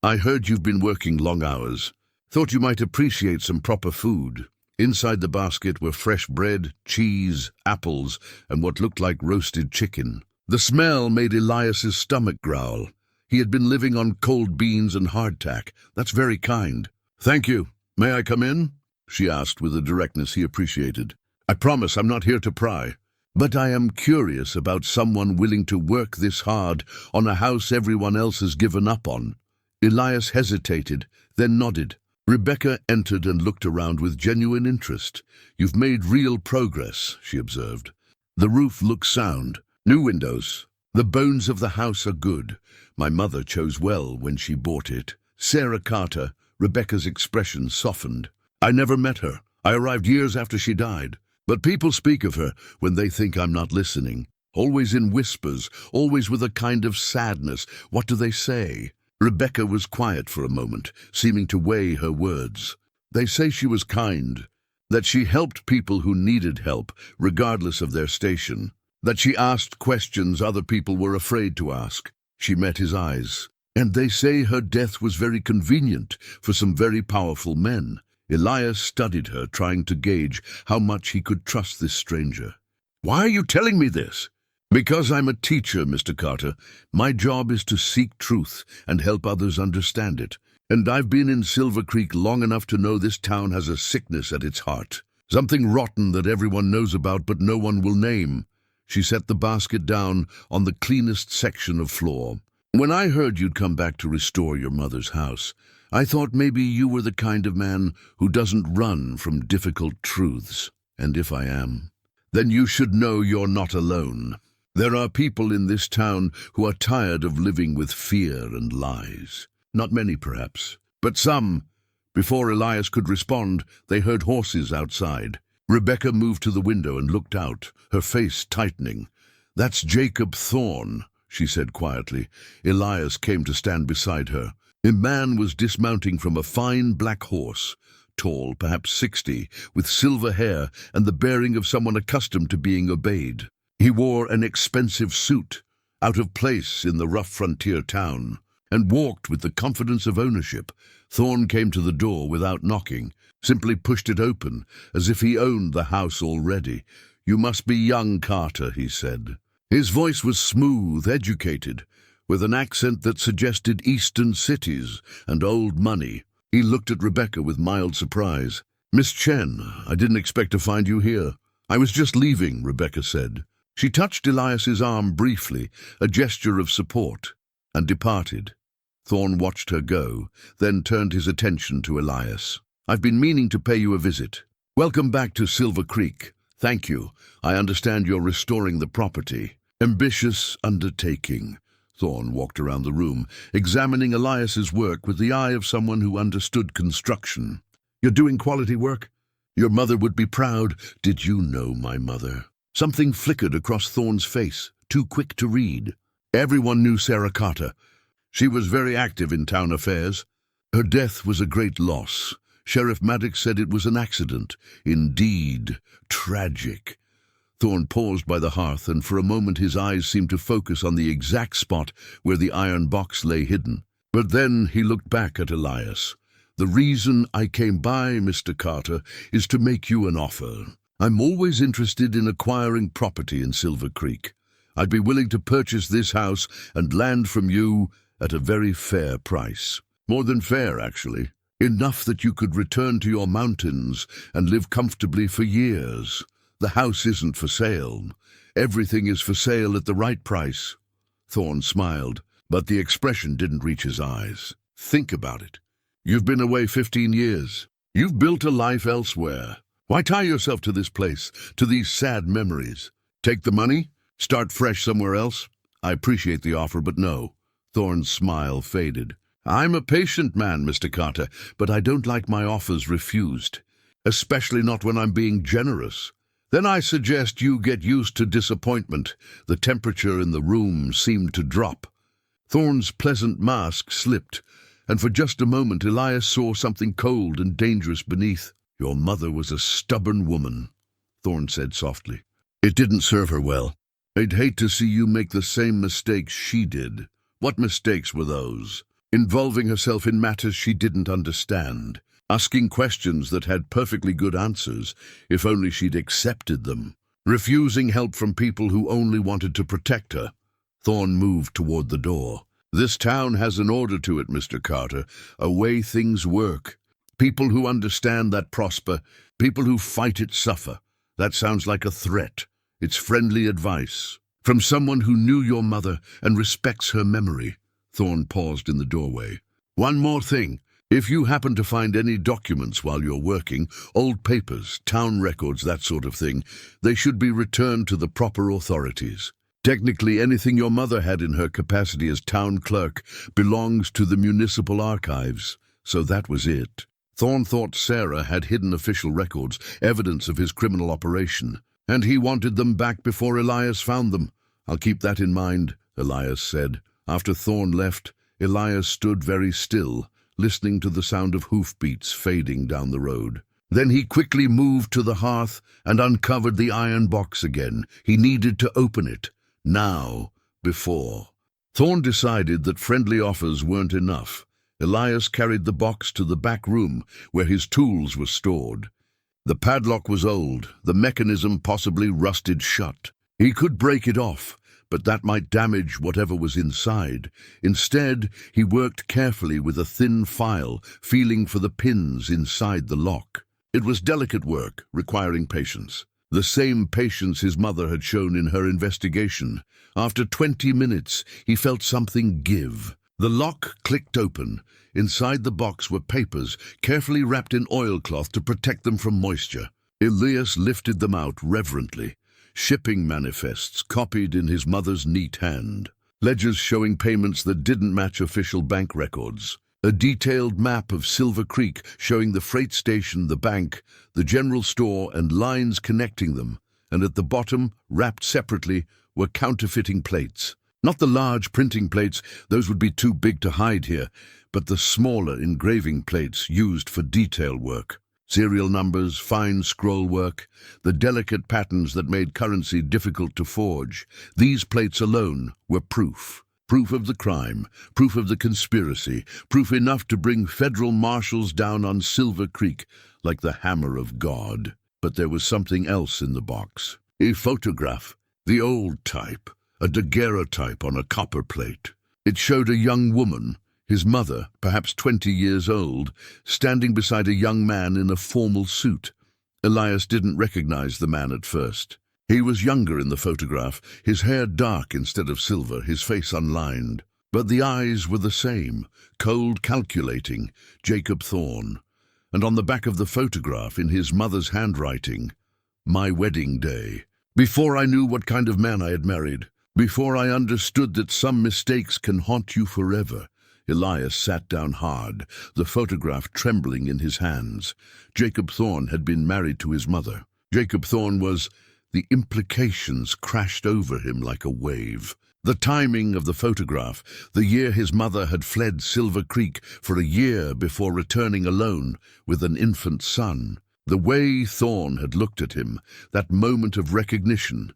"I heard you've been working long hours. Thought you might appreciate some proper food." Inside the basket were fresh bread, cheese, apples, and what looked like roasted chicken. The smell made Elias's stomach growl. He had been living on cold beans and hardtack. "That's very kind." "Thank you. May I come in?" she asked with a directness he appreciated. "I promise I'm not here to pry. But I am curious about someone willing to work this hard on a house everyone else has given up on." Elias hesitated, then nodded. Rebecca entered and looked around with genuine interest. "You've made real progress," she observed. "The roof looks sound. New windows. The bones of the house are good. My mother chose well when she bought it." Sarah Carter, Rebecca's expression softened. "I never met her. I arrived years after she died. But people speak of her when they think I'm not listening. Always in whispers, always with a kind of sadness. What do they say?" Rebecca was quiet for a moment, seeming to weigh her words. "They say she was kind, that she helped people who needed help, regardless of their station, that she asked questions other people were afraid to ask." She met his eyes. "And they say her death was very convenient for some very powerful men." Elias studied her, trying to gauge how much he could trust this stranger. "Why are you telling me this?" "Because I'm a teacher, Mr. Carter. My job is to seek truth and help others understand it. And I've been in Silver Creek long enough to know this town has a sickness at its heart. Something rotten that everyone knows about but no one will name." She set the basket down on the cleanest section of floor. "When I heard you'd come back to restore your mother's house, I thought maybe you were the kind of man who doesn't run from difficult truths. And if I am, then you should know you're not alone. There are people in this town who are tired of living with fear and lies. Not many, perhaps, but some." Before Elias could respond, they heard horses outside. Rebecca moved to the window and looked out, her face tightening. "That's Jacob Thorne," she said quietly. Elias came to stand beside her. A man was dismounting from a fine black horse, tall, perhaps 60, with silver hair and the bearing of someone accustomed to being obeyed. He wore an expensive suit, out of place in the rough frontier town, and walked with the confidence of ownership. Thorne came to the door without knocking, simply pushed it open, as if he owned the house already. "You must be young Carter," he said. His voice was smooth, educated, with an accent that suggested eastern cities and old money. He looked at Rebecca with mild surprise. "Miss Chen, I didn't expect to find you here." "I was just leaving," Rebecca said. She touched Elias's arm briefly, a gesture of support, and departed. Thorne watched her go, then turned his attention to Elias. "I've been meaning to pay you a visit. Welcome back to Silver Creek. Thank you. I understand you're restoring the property." Ambitious undertaking. Thorne walked around the room, examining Elias's work with the eye of someone who understood construction. You're doing quality work? Your mother would be proud. Did you know my mother? Something flickered across Thorne's face, too quick to read. Everyone knew Sarah Carter. She was very active in town affairs. Her death was a great loss. Sheriff Maddox said it was an accident. Indeed, tragic. Thorne paused by the hearth, and for a moment his eyes seemed to focus on the exact spot where the iron box lay hidden. But then he looked back at Elias. The reason I came by, Mr. Carter, is to make you an offer. I'm always interested in acquiring property in Silver Creek. I'd be willing to purchase this house and land from you at a very fair price. More than fair, actually. Enough that you could return to your mountains and live comfortably for years. The house isn't for sale. Everything is for sale at the right price. Thorne smiled, but the expression didn't reach his eyes. Think about it. You've been away 15 years. You've built a life elsewhere. Why tie yourself to this place, to these sad memories? Take the money? Start fresh somewhere else? I appreciate the offer, but no. Thorne's smile faded. I'm a patient man, Mr. Carter, but I don't like my offers refused, especially not when I'm being generous. Then I suggest you get used to disappointment. The temperature in the room seemed to drop. Thorne's pleasant mask slipped, and for just a moment Elias saw something cold and dangerous beneath. Your mother was a stubborn woman, Thorne said softly. It didn't serve her well. I'd hate to see you make the same mistakes she did. What mistakes were those? Involving herself in matters she didn't understand. Asking questions that had perfectly good answers, if only she'd accepted them. Refusing help from people who only wanted to protect her. Thorne moved toward the door. This town has an order to it, Mr. Carter, a way things work. People who understand that prosper, people who fight it suffer. That sounds like a threat. It's friendly advice. From someone who knew your mother and respects her memory. Thorne paused in the doorway. One more thing. If you happen to find any documents while you're working, old papers, town records, that sort of thing, they should be returned to the proper authorities. Technically, anything your mother had in her capacity as town clerk belongs to the municipal archives. So that was it. Thorne thought Sarah had hidden official records, evidence of his criminal operation, and he wanted them back before Elias found them. I'll keep that in mind, Elias said. After Thorne left, Elias stood very still, listening to the sound of hoofbeats fading down the road. Then he quickly moved to the hearth and uncovered the iron box again. He needed to open it. Now, before. Thorne decided that friendly offers weren't enough. Elias carried the box to the back room where his tools were stored. The padlock was old, the mechanism possibly rusted shut. He could break it off, but that might damage whatever was inside. Instead, he worked carefully with a thin file, feeling for the pins inside the lock. It was delicate work, requiring patience. The same patience his mother had shown in her investigation. After 20 minutes, he felt something give. The lock clicked open. Inside the box were papers, carefully wrapped in oilcloth to protect them from moisture. Elias lifted them out reverently. Shipping manifests copied in his mother's neat hand. Ledgers showing payments that didn't match official bank records. A detailed map of Silver Creek showing the freight station, the bank, the general store, and lines connecting them. And at the bottom, wrapped separately, were counterfeiting plates. Not the large printing plates, those would be too big to hide here, but the smaller engraving plates used for detail work. Serial numbers, fine scroll work, the delicate patterns that made currency difficult to forge. These plates alone were proof. Proof of the crime, proof of the conspiracy, proof enough to bring federal marshals down on Silver Creek like the hammer of God. But there was something else in the box. A photograph, the old type, a daguerreotype on a copper plate. It showed a young woman, his mother, perhaps 20 years old, standing beside a young man in a formal suit. Elias didn't recognize the man at first. He was younger in the photograph, his hair dark instead of silver, his face unlined. But the eyes were the same, cold, calculating, Jacob Thorne. And on the back of the photograph, in his mother's handwriting, my wedding day. Before I knew what kind of man I had married, Before I understood that some mistakes can haunt you forever, Elias sat down hard, the photograph trembling in his hands. Jacob Thorne had been married to his mother. Jacob Thorne was... The implications crashed over him like a wave. The timing of the photograph, the year his mother had fled Silver Creek for a year before returning alone with an infant son. The way Thorne had looked at him, that moment of recognition.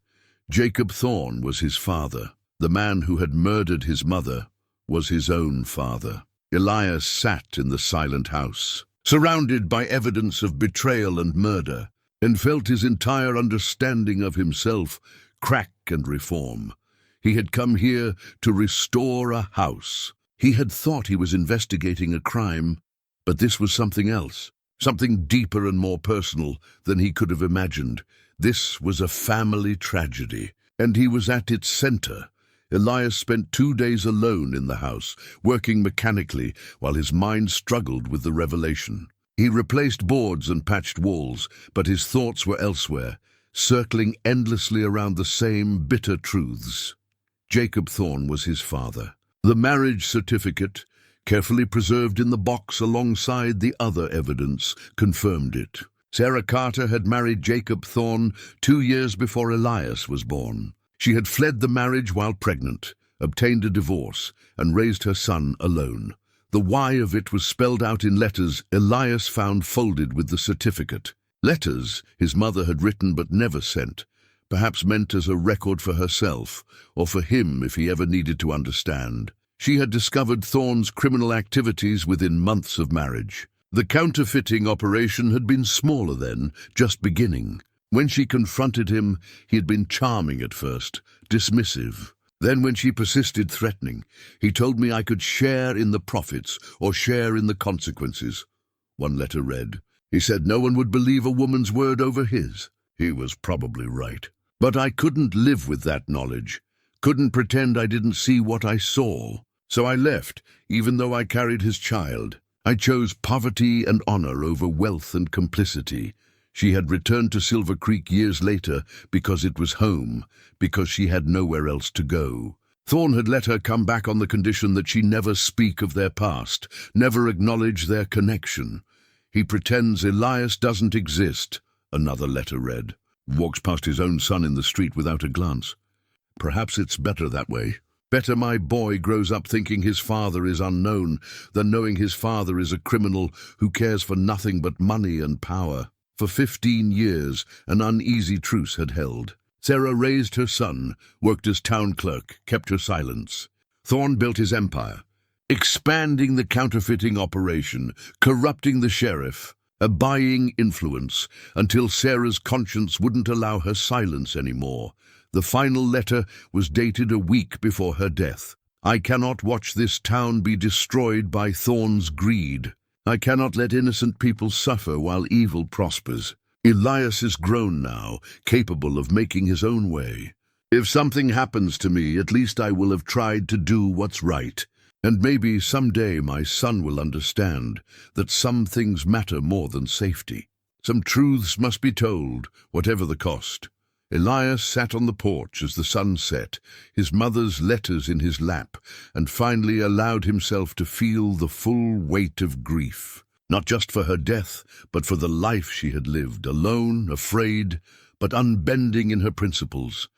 Jacob Thorne was his father. The man who had murdered his mother was his own father. Elias sat in the silent house, surrounded by evidence of betrayal and murder, and felt his entire understanding of himself crack and reform. He had come here to restore a house. He had thought he was investigating a crime, but this was something else, something deeper and more personal than he could have imagined. This was a family tragedy, and he was at its center. Elias spent 2 days alone in the house, working mechanically while his mind struggled with the revelation. He replaced boards and patched walls, but his thoughts were elsewhere, circling endlessly around the same bitter truths. Jacob Thorne was his father. The marriage certificate, carefully preserved in the box alongside the other evidence, confirmed it. Sarah Carter had married Jacob Thorne 2 years before Elias was born. She had fled the marriage while pregnant, obtained a divorce, and raised her son alone. The why of it was spelled out in letters Elias found folded with the certificate. Letters his mother had written but never sent, perhaps meant as a record for herself, or for him if he ever needed to understand. She had discovered Thorne's criminal activities within months of marriage. The counterfeiting operation had been smaller then, just beginning. When she confronted him, he had been charming at first, dismissive. Then when she persisted, threatening, he told me I could share in the profits or share in the consequences. One letter read, he said no one would believe a woman's word over his. He was probably right. But I couldn't live with that knowledge, couldn't pretend I didn't see what I saw. So I left, even though I carried his child. I chose poverty and honor over wealth and complicity. She had returned to Silver Creek years later because it was home, because she had nowhere else to go. Thorne had let her come back on the condition that she never speak of their past, never acknowledge their connection. He pretends Elias doesn't exist, another letter read. Walks past his own son in the street without a glance. Perhaps it's better that way. Better my boy grows up thinking his father is unknown than knowing his father is a criminal who cares for nothing but money and power. For 15 years, an uneasy truce had held. Sarah raised her son, worked as town clerk, kept her silence. Thorne built his empire, expanding the counterfeiting operation, corrupting the sheriff, buying influence, until Sarah's conscience wouldn't allow her silence anymore. The final letter was dated a week before her death. I cannot watch this town be destroyed by Thorne's greed. I cannot let innocent people suffer while evil prospers. Elias is grown now, capable of making his own way. If something happens to me, at least I will have tried to do what's right. And maybe someday my son will understand that some things matter more than safety. Some truths must be told, whatever the cost. Elias sat on the porch as the sun set, his mother's letters in his lap, and finally allowed himself to feel the full weight of grief. Not just for her death, but for the life she had lived, alone, afraid, but unbending in her principles.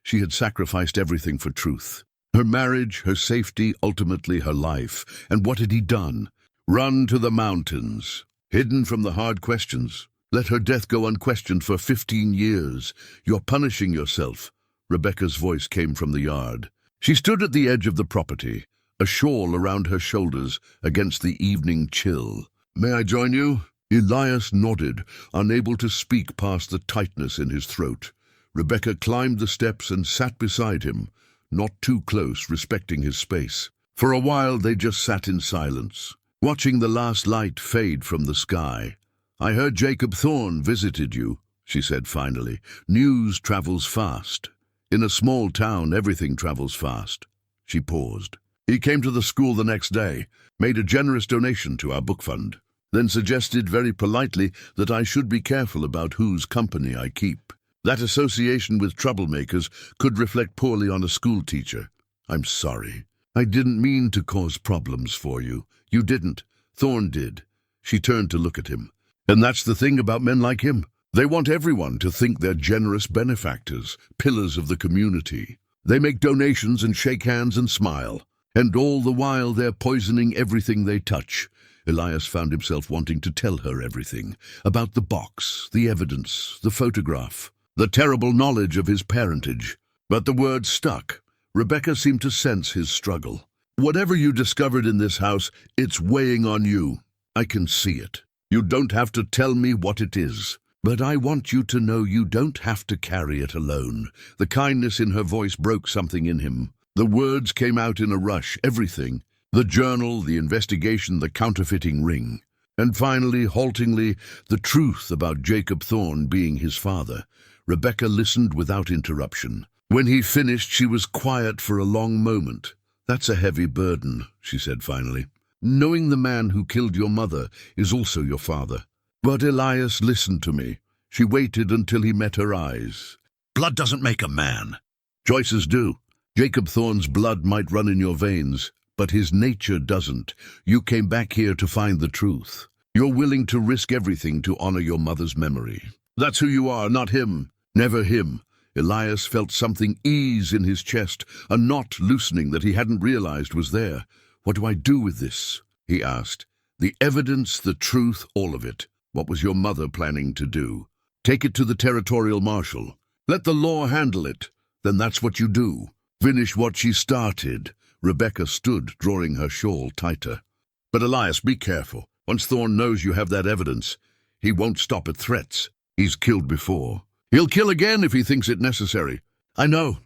She had sacrificed everything for truth. Her marriage, her safety, ultimately her life. And what had he done? Run to the mountains, hidden from the hard questions. Let her death go unquestioned for 15 years. You're punishing yourself. Rebecca's voice came from the yard. She stood at the edge of the property, a shawl around her shoulders against the evening chill. May I join you? Elias nodded, unable to speak past the tightness in his throat. Rebecca climbed the steps and sat beside him, not too close, respecting his space. For a while they just sat in silence, watching the last light fade from the sky. I heard Jacob Thorne visited you, she said finally. News travels fast. In a small town, everything travels fast. She paused. He came to the school the next day, made a generous donation to our book fund, then suggested very politely that I should be careful about whose company I keep. That association with troublemakers could reflect poorly on a school teacher. I'm sorry. I didn't mean to cause problems for you. You didn't. Thorne did. She turned to look at him. And that's the thing about men like him. They want everyone to think they're generous benefactors, pillars of the community. They make donations and shake hands and smile. And all the while they're poisoning everything they touch. Elias found himself wanting to tell her everything. About the box, the evidence, the photograph, the terrible knowledge of his parentage. But the words stuck. Rebecca seemed to sense his struggle. Whatever you discovered in this house, it's weighing on you. I can see it. You don't have to tell me what it is. But I want you to know you don't have to carry it alone. The kindness in her voice broke something in him. The words came out in a rush, everything. The journal, the investigation, the counterfeiting ring. And finally, haltingly, the truth about Jacob Thorne being his father. Rebecca listened without interruption. When he finished, she was quiet for a long moment. That's a heavy burden, she said finally. Knowing the man who killed your mother is also your father. But Elias listened to me. She waited until he met her eyes. Blood doesn't make a man. Choices do. Jacob Thorne's blood might run in your veins, but his nature doesn't. You came back here to find the truth. You're willing to risk everything to honor your mother's memory. That's who you are, not him. Never him. Elias felt something ease in his chest, a knot loosening that he hadn't realized was there. What do I do with this? He asked. The evidence, the truth, all of it. What was your mother planning to do? Take it to the territorial marshal. Let the law handle it. Then that's what you do. Finish what she started. Rebecca stood, drawing her shawl tighter. But Elias, be careful. Once Thorne knows you have that evidence, he won't stop at threats. He's killed before. He'll kill again if he thinks it necessary. I know.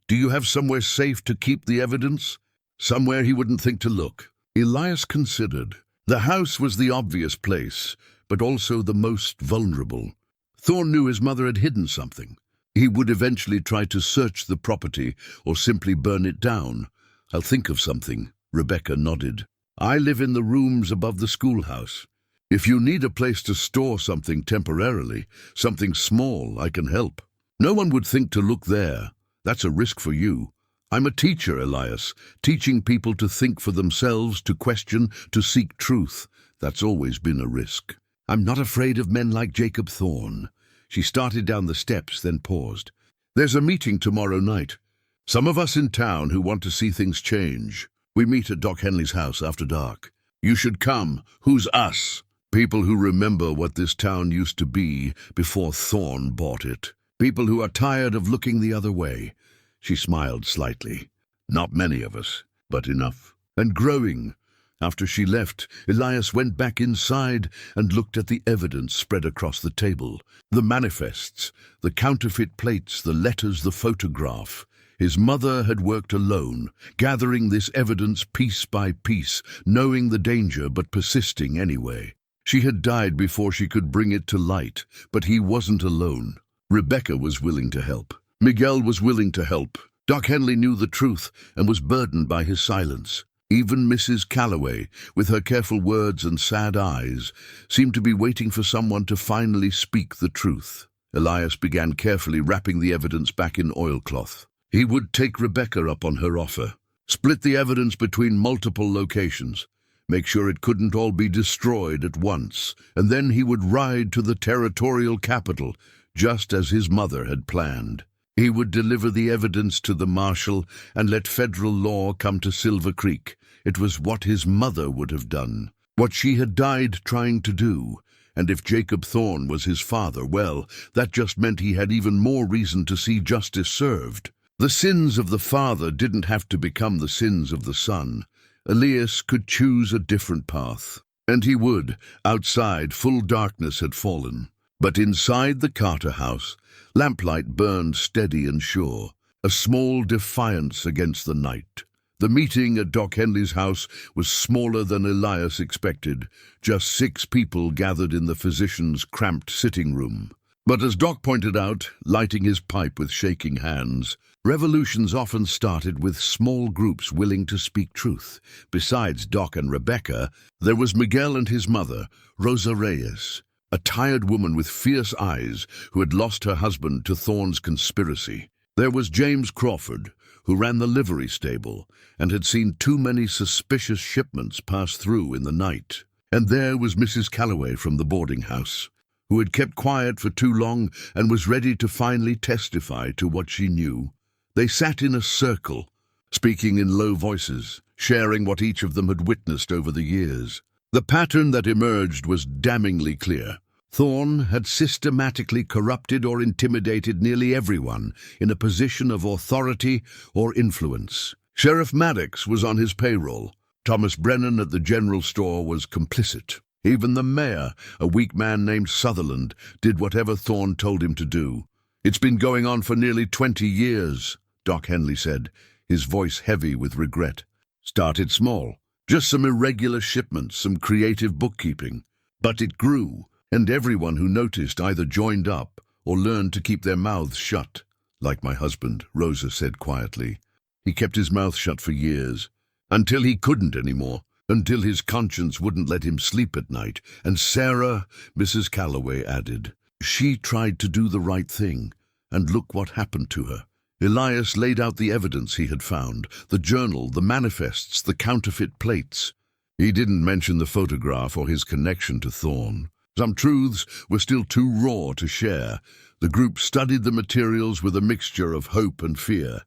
Do you have somewhere safe to keep the evidence? Somewhere he wouldn't think to look. Elias considered. The house was the obvious place, but also the most vulnerable. Thorne knew his mother had hidden something. He would eventually try to search the property or simply burn it down. I'll think of something. Rebecca nodded. I live in the rooms above the schoolhouse. If you need a place to store something temporarily, something small, I can help. No one would think to look there. That's a risk for you. I'm a teacher, Elias, teaching people to think for themselves, to question, to seek truth. That's always been a risk. I'm not afraid of men like Jacob Thorne. She started down the steps, then paused. There's a meeting tomorrow night. Some of us in town who want to see things change. We meet at Doc Henley's house after dark. You should come. Who's us? People who remember what this town used to be before Thorne bought it. People who are tired of looking the other way. She smiled slightly. Not many of us, but enough. And growing. After she left, Elias went back inside and looked at the evidence spread across the table. The manifests, the counterfeit plates, the letters, the photograph. His mother had worked alone, gathering this evidence piece by piece, knowing the danger but persisting anyway. She had died before she could bring it to light, but he wasn't alone. Rebecca was willing to help. Miguel was willing to help. Doc Henley knew the truth and was burdened by his silence. Even Mrs. Calloway, with her careful words and sad eyes, seemed to be waiting for someone to finally speak the truth. Elias began carefully wrapping the evidence back in oilcloth. He would take Rebecca up on her offer, split the evidence between multiple locations, make sure it couldn't all be destroyed at once, and then he would ride to the territorial capital, just as his mother had planned. He would deliver the evidence to the marshal and let federal law come to Silver Creek. It was what his mother would have done, what she had died trying to do. And if Jacob Thorne was his father, well, that just meant he had even more reason to see justice served. The sins of the father didn't have to become the sins of the son. Elias could choose a different path. And he would. Outside, full darkness had fallen. But inside the Carter house, lamplight burned steady and sure, a small defiance against the night. The meeting at Doc Henley's house was smaller than Elias expected, just 6 people gathered in the physician's cramped sitting room. But as Doc pointed out, lighting his pipe with shaking hands, revolutions often started with small groups willing to speak truth. Besides Doc and Rebecca, there was Miguel and his mother, Rosa Reyes. a tired woman with fierce eyes who had lost her husband to Thorne's conspiracy. There was James Crawford, who ran the livery stable and had seen too many suspicious shipments pass through in the night. And there was Mrs. Calloway from the boarding house, who had kept quiet for too long and was ready to finally testify to what she knew. They sat in a circle, speaking in low voices, sharing what each of them had witnessed over the years. The pattern that emerged was damningly clear. Thorne had systematically corrupted or intimidated nearly everyone in a position of authority or influence. Sheriff Maddox was on his payroll. Thomas Brennan at the general store was complicit. Even the mayor, a weak man named Sutherland, did whatever Thorne told him to do. "It's been going on for nearly 20 years, Doc Henley said, his voice heavy with regret. "Started small, just some irregular shipments, some creative bookkeeping. But it grew, and everyone who noticed either joined up or learned to keep their mouths shut. Like my husband," Rosa said quietly. "He kept his mouth shut for years, until he couldn't anymore. Until his conscience wouldn't let him sleep at night. And Sarah," Mrs. Calloway added, "she tried to do the right thing, and look what happened to her." Elias laid out the evidence he had found, the journal, the manifests, the counterfeit plates. He didn't mention the photograph or his connection to Thorne. Some truths were still too raw to share. The group studied the materials with a mixture of hope and fear.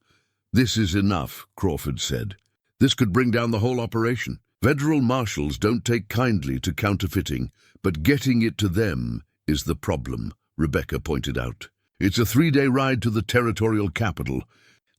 "This is enough," Crawford said. "This could bring down the whole operation. Federal marshals don't take kindly to counterfeiting, but getting it to them is the problem," Rebecca pointed out. "It's a 3-day ride to the territorial capital.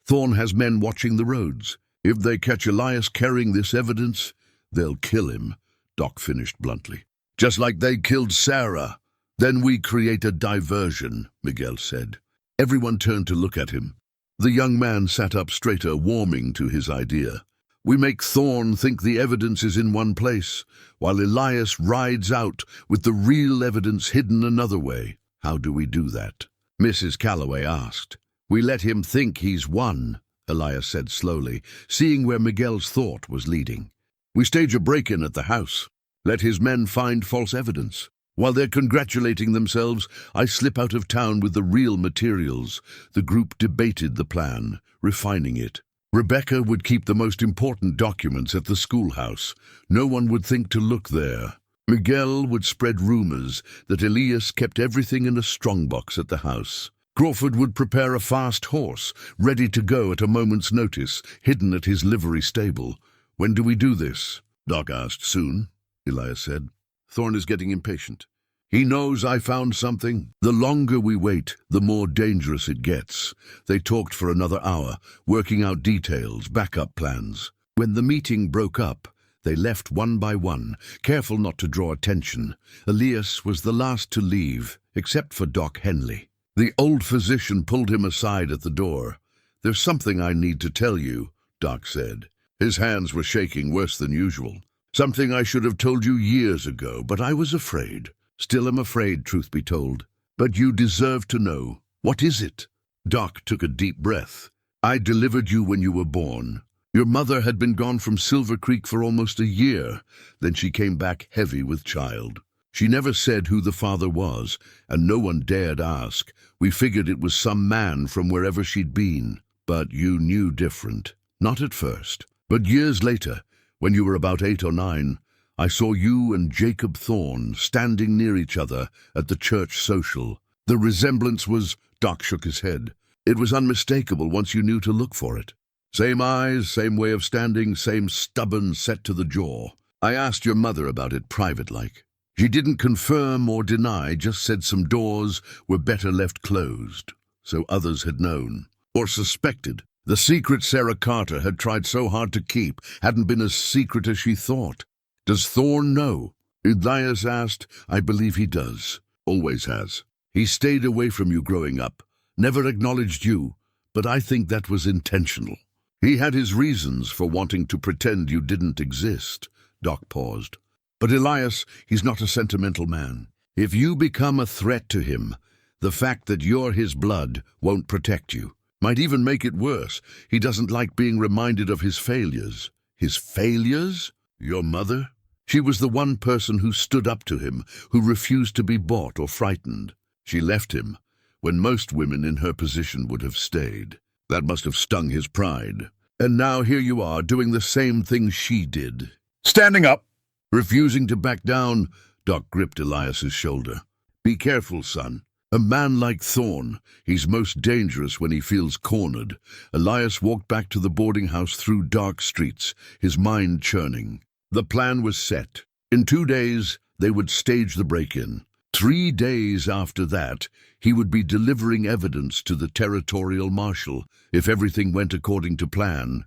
Thorne has men watching the roads. If they catch Elias carrying this evidence, they'll kill him," Doc finished bluntly. "Just like they killed Sarah. Then we create a diversion," Miguel said. Everyone turned to look at him. The young man sat up straighter, warming to his idea. "We make Thorne think the evidence is in one place, while Elias rides out with the real evidence hidden another way. How do we do that?" Mrs. Calloway asked. "We let him think he's won," Elias said slowly, seeing where Miguel's thought was leading. "We stage a break-in at the house. Let his men find false evidence. While they're congratulating themselves, I slip out of town with the real materials." The group debated the plan, refining it. Rebecca would keep the most important documents at the schoolhouse. No one would think to look there. Miguel would spread rumors that Elias kept everything in a strongbox at the house. Crawford would prepare a fast horse, ready to go at a moment's notice, hidden at his livery stable. "When do we do this?" Doc asked. "Soon," Elias said. "Thorne is getting impatient. He knows I found something. The longer we wait, the more dangerous it gets." They talked for another hour, working out details, backup plans. When the meeting broke up, they left one by one, careful not to draw attention. Elias was the last to leave, except for Doc Henley. The old physician pulled him aside at the door. "There's something I need to tell you," Doc said. His hands were shaking worse than usual. "Something I should have told you years ago, but I was afraid. Still am afraid, truth be told. But you deserve to know. What is it?" Doc took a deep breath. "I delivered you when you were born. Your mother had been gone from Silver Creek for almost a year. Then she came back heavy with child. She never said who the father was, and no one dared ask. We figured it was some man from wherever she'd been. But you knew different. Not at first. But years later, when you were about 8 or 9, I saw you and Jacob Thorne standing near each other at the church social. The resemblance was—" Doc shook his head. "It was unmistakable once you knew to look for it. Same eyes, same way of standing, same stubborn set to the jaw. I asked your mother about it private-like. She didn't confirm or deny, just said some doors were better left closed. So others had known. Or suspected. The secret Sarah Carter had tried so hard to keep hadn't been as secret as she thought. Does Thorne know?" Elias asked. "I believe he does. Always has. He stayed away from you growing up. Never acknowledged you. But I think that was intentional. He had his reasons for wanting to pretend you didn't exist." Doc paused. "But Elias, he's not a sentimental man. If you become a threat to him, the fact that you're his blood won't protect you. Might even make it worse. He doesn't like being reminded of his failures." "His failures? Your mother?" She was the one person who stood up to him, who refused to be bought or frightened. She left him, when most women in her position would have stayed. That must have stung his pride. And now here you are, doing the same thing she did. Standing up. Refusing to back down, Doc gripped Elias's shoulder. Be careful, son. A man like Thorne, he's most dangerous when he feels cornered. Elias walked back to the boarding house through dark streets, his mind churning. The plan was set. In 2 days, they would stage the break-in. 3 days after that, he would be delivering evidence to the territorial marshal if everything went according to plan.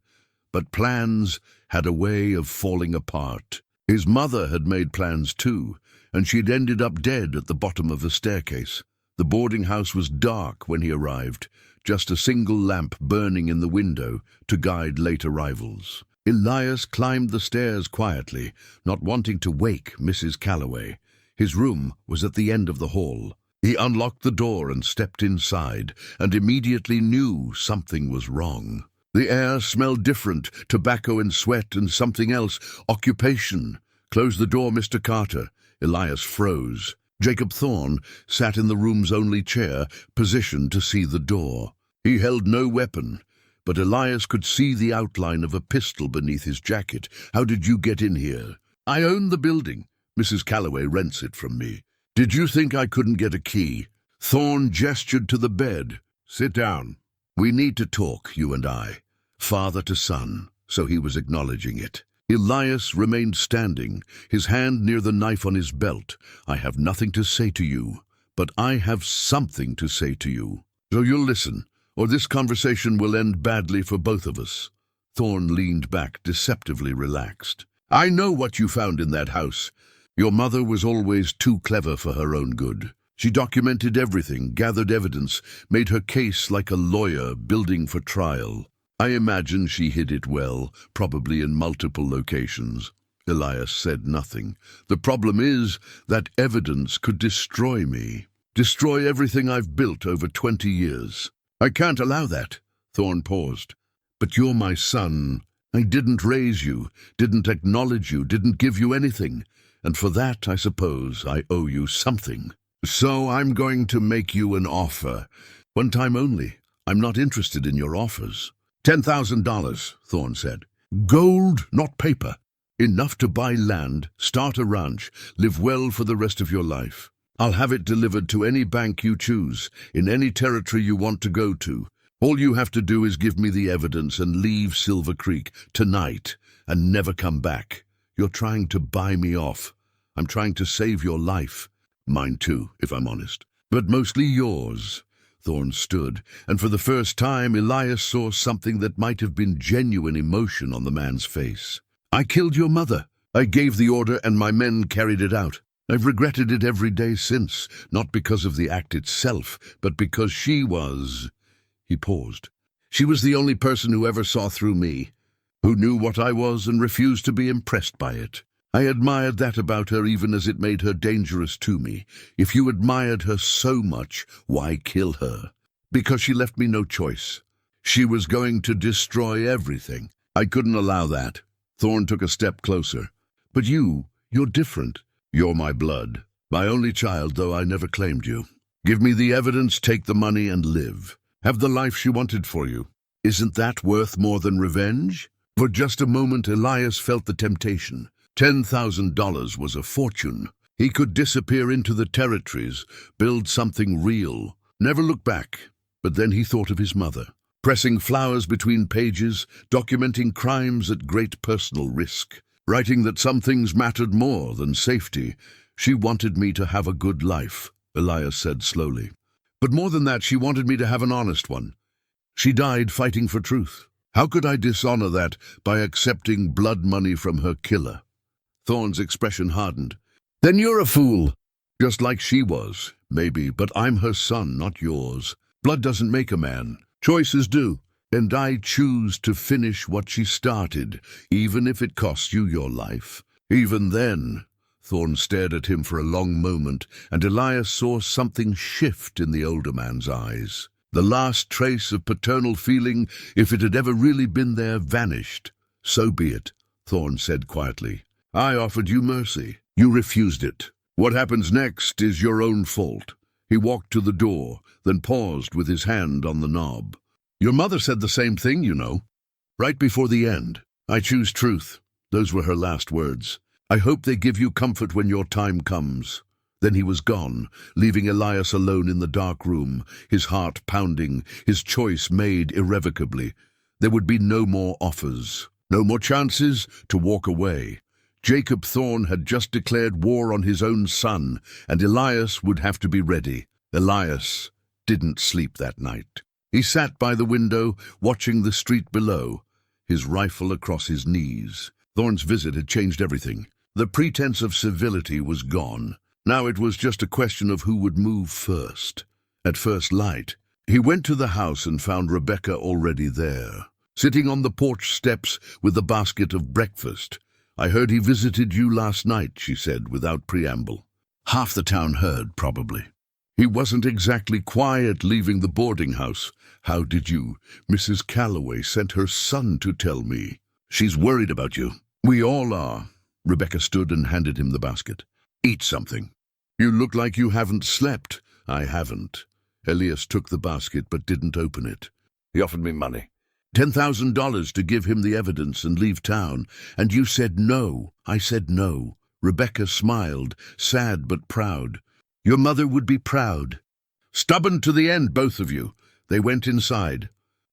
But plans had a way of falling apart. His mother had made plans too, and she'd ended up dead at the bottom of the staircase. The boarding house was dark when he arrived, just a single lamp burning in the window to guide late arrivals. Elias climbed the stairs quietly, not wanting to wake Mrs. Calloway. His room was at the end of the hall. He unlocked the door and stepped inside, and immediately knew something was wrong. The air smelled different, tobacco and sweat and something else, occupation. Close the door, Mr. Carter. Elias froze. Jacob Thorne sat in the room's only chair, positioned to see the door. He held no weapon, but Elias could see the outline of a pistol beneath his jacket. How did you get in here? I own the building. Mrs. Calloway rents it from me. Did you think I couldn't get a key? Thorne gestured to the bed. Sit down. We need to talk, you and I. Father to son, so he was acknowledging it. Elias remained standing, his hand near the knife on his belt. I have nothing to say to you, but I have something to say to you. So you'll listen, or this conversation will end badly for both of us. Thorne leaned back, deceptively relaxed. I know what you found in that house. Your mother was always too clever for her own good. She documented everything, gathered evidence, made her case like a lawyer building for trial. I imagine she hid it well, probably in multiple locations. Elias said nothing. The problem is that evidence could destroy me, destroy everything I've built over 20 years. I can't allow that. Thorne paused. But you're my son. I didn't raise you, didn't acknowledge you, didn't give you anything. And for that, I suppose, I owe you something. So I'm going to make you an offer. One time only. I'm not interested in your offers. $10,000, Thorne said. Gold, not paper. Enough to buy land, start a ranch, live well for the rest of your life. I'll have it delivered to any bank you choose, in any territory you want to go to. All you have to do is give me the evidence and leave Silver Creek tonight and never come back. You're trying to buy me off. I'm trying to save your life. Mine too, if I'm honest. But mostly yours. Thorne stood, and for the first time Elias saw something that might have been genuine emotion on the man's face. I killed your mother. I gave the order and my men carried it out. I've regretted it every day since, not because of the act itself, but because she was... He paused. She was the only person who ever saw through me, who knew what I was and refused to be impressed by it. I admired that about her even as it made her dangerous to me. If you admired her so much, why kill her? Because she left me no choice. She was going to destroy everything. I couldn't allow that. Thorne took a step closer. But you're different. You're my blood. My only child, though I never claimed you. Give me the evidence, take the money, and live. Have the life she wanted for you. Isn't that worth more than revenge? For just a moment, Elias felt the temptation. $10,000 was a fortune. He could disappear into the territories, build something real, never look back. But then he thought of his mother, pressing flowers between pages, documenting crimes at great personal risk, writing that some things mattered more than safety. She wanted me to have a good life, Elias said slowly. But more than that, she wanted me to have an honest one. She died fighting for truth. How could I dishonor that by accepting blood money from her killer? Thorne's expression hardened. Then you're a fool. Just like she was, maybe, but I'm her son, not yours. Blood doesn't make a man. Choices do. And I choose to finish what she started, even if it costs you your life. Even then, Thorne stared at him for a long moment, and Elias saw something shift in the older man's eyes. The last trace of paternal feeling, if it had ever really been there, vanished. So be it, Thorne said quietly. I offered you mercy. You refused it. What happens next is your own fault." He walked to the door, then paused with his hand on the knob. "Your mother said the same thing, you know. Right before the end. I choose truth." Those were her last words. "I hope they give you comfort when your time comes." Then he was gone, leaving Elias alone in the dark room, his heart pounding, his choice made irrevocably. There would be no more offers, no more chances to walk away. Jacob Thorne had just declared war on his own son, and Elias would have to be ready. Elias didn't sleep that night. He sat by the window, watching the street below, his rifle across his knees. Thorne's visit had changed everything. The pretense of civility was gone. Now it was just a question of who would move first. At first light, he went to the house and found Rebecca already there, sitting on the porch steps with a basket of breakfast. "I heard he visited you last night," she said without preamble. Half the town heard, probably. "He wasn't exactly quiet leaving the boarding house. How did you? Mrs. Calloway sent her son to tell me. She's worried about you." "We all are." Rebecca stood and handed him the basket. "Eat something." "You look like you haven't slept." "I haven't." Elias took the basket but didn't open it. "He offered me money. $10,000 to give him the evidence and leave town, and you said no." "I said no." Rebecca smiled, sad but proud. "Your mother would be proud." "Stubborn to the end, both of you." They went inside,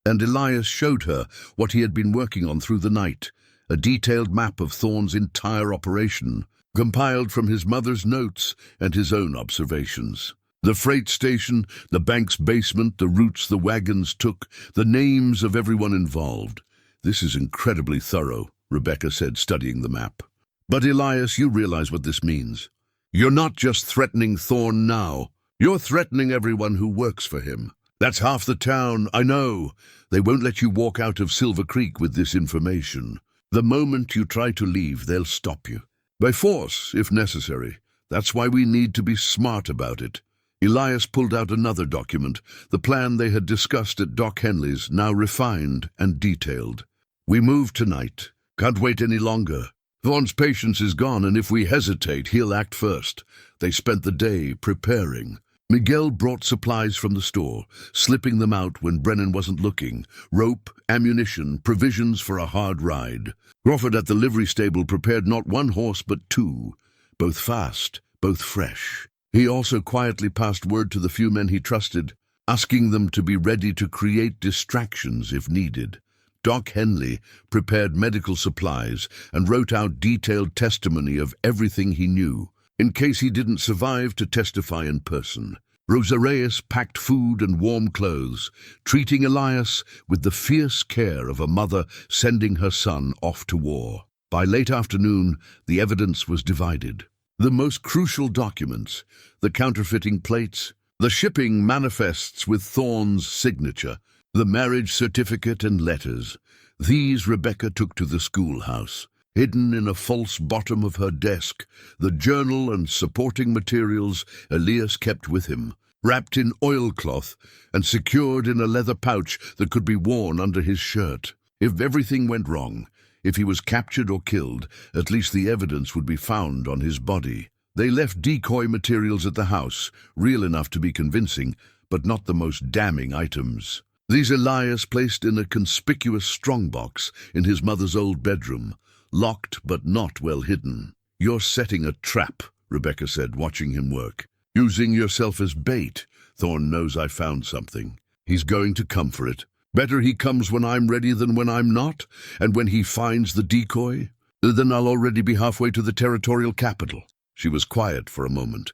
and Elias showed her what he had been working on through the night, a detailed map of Thorne's entire operation, compiled from his mother's notes and his own observations. The freight station, the bank's basement, the routes the wagons took, the names of everyone involved. "This is incredibly thorough," Rebecca said, studying the map. "But Elias, you realize what this means. You're not just threatening Thorne now. You're threatening everyone who works for him. That's half the town, I know. They won't let you walk out of Silver Creek with this information. The moment you try to leave, they'll stop you. By force, if necessary. That's why we need to be smart about it." Elias pulled out another document, the plan they had discussed at Doc Henley's, now refined and detailed. "We move tonight. Can't wait any longer. Thorne's patience is gone, and if we hesitate, he'll act first." They spent the day preparing. Miguel brought supplies from the store, slipping them out when Brennan wasn't looking: rope, ammunition, provisions for a hard ride. Crawford at the livery stable prepared not one horse but two, both fast, both fresh. He also quietly passed word to the few men he trusted, asking them to be ready to create distractions if needed. Doc Henley prepared medical supplies and wrote out detailed testimony of everything he knew, in case he didn't survive to testify in person. Rosa Reyes packed food and warm clothes, treating Elias with the fierce care of a mother sending her son off to war. By late afternoon, the evidence was divided. The most crucial documents, the counterfeiting plates, the shipping manifests with Thorne's signature, the marriage certificate and letters, these Rebecca took to the schoolhouse. Hidden in a false bottom of her desk, the journal and supporting materials Elias kept with him, wrapped in oilcloth and secured in a leather pouch that could be worn under his shirt. If everything went wrong, if he was captured or killed, at least the evidence would be found on his body. They left decoy materials at the house, real enough to be convincing, but not the most damning items. These Elias placed in a conspicuous strongbox in his mother's old bedroom, locked but not well hidden. "You're setting a trap," Rebecca said, watching him work. "Using yourself as bait. Thorne knows I found something. He's going to come for it. Better he comes when I'm ready than when I'm not, and when he finds the decoy, then I'll already be halfway to the territorial capital." She was quiet for a moment.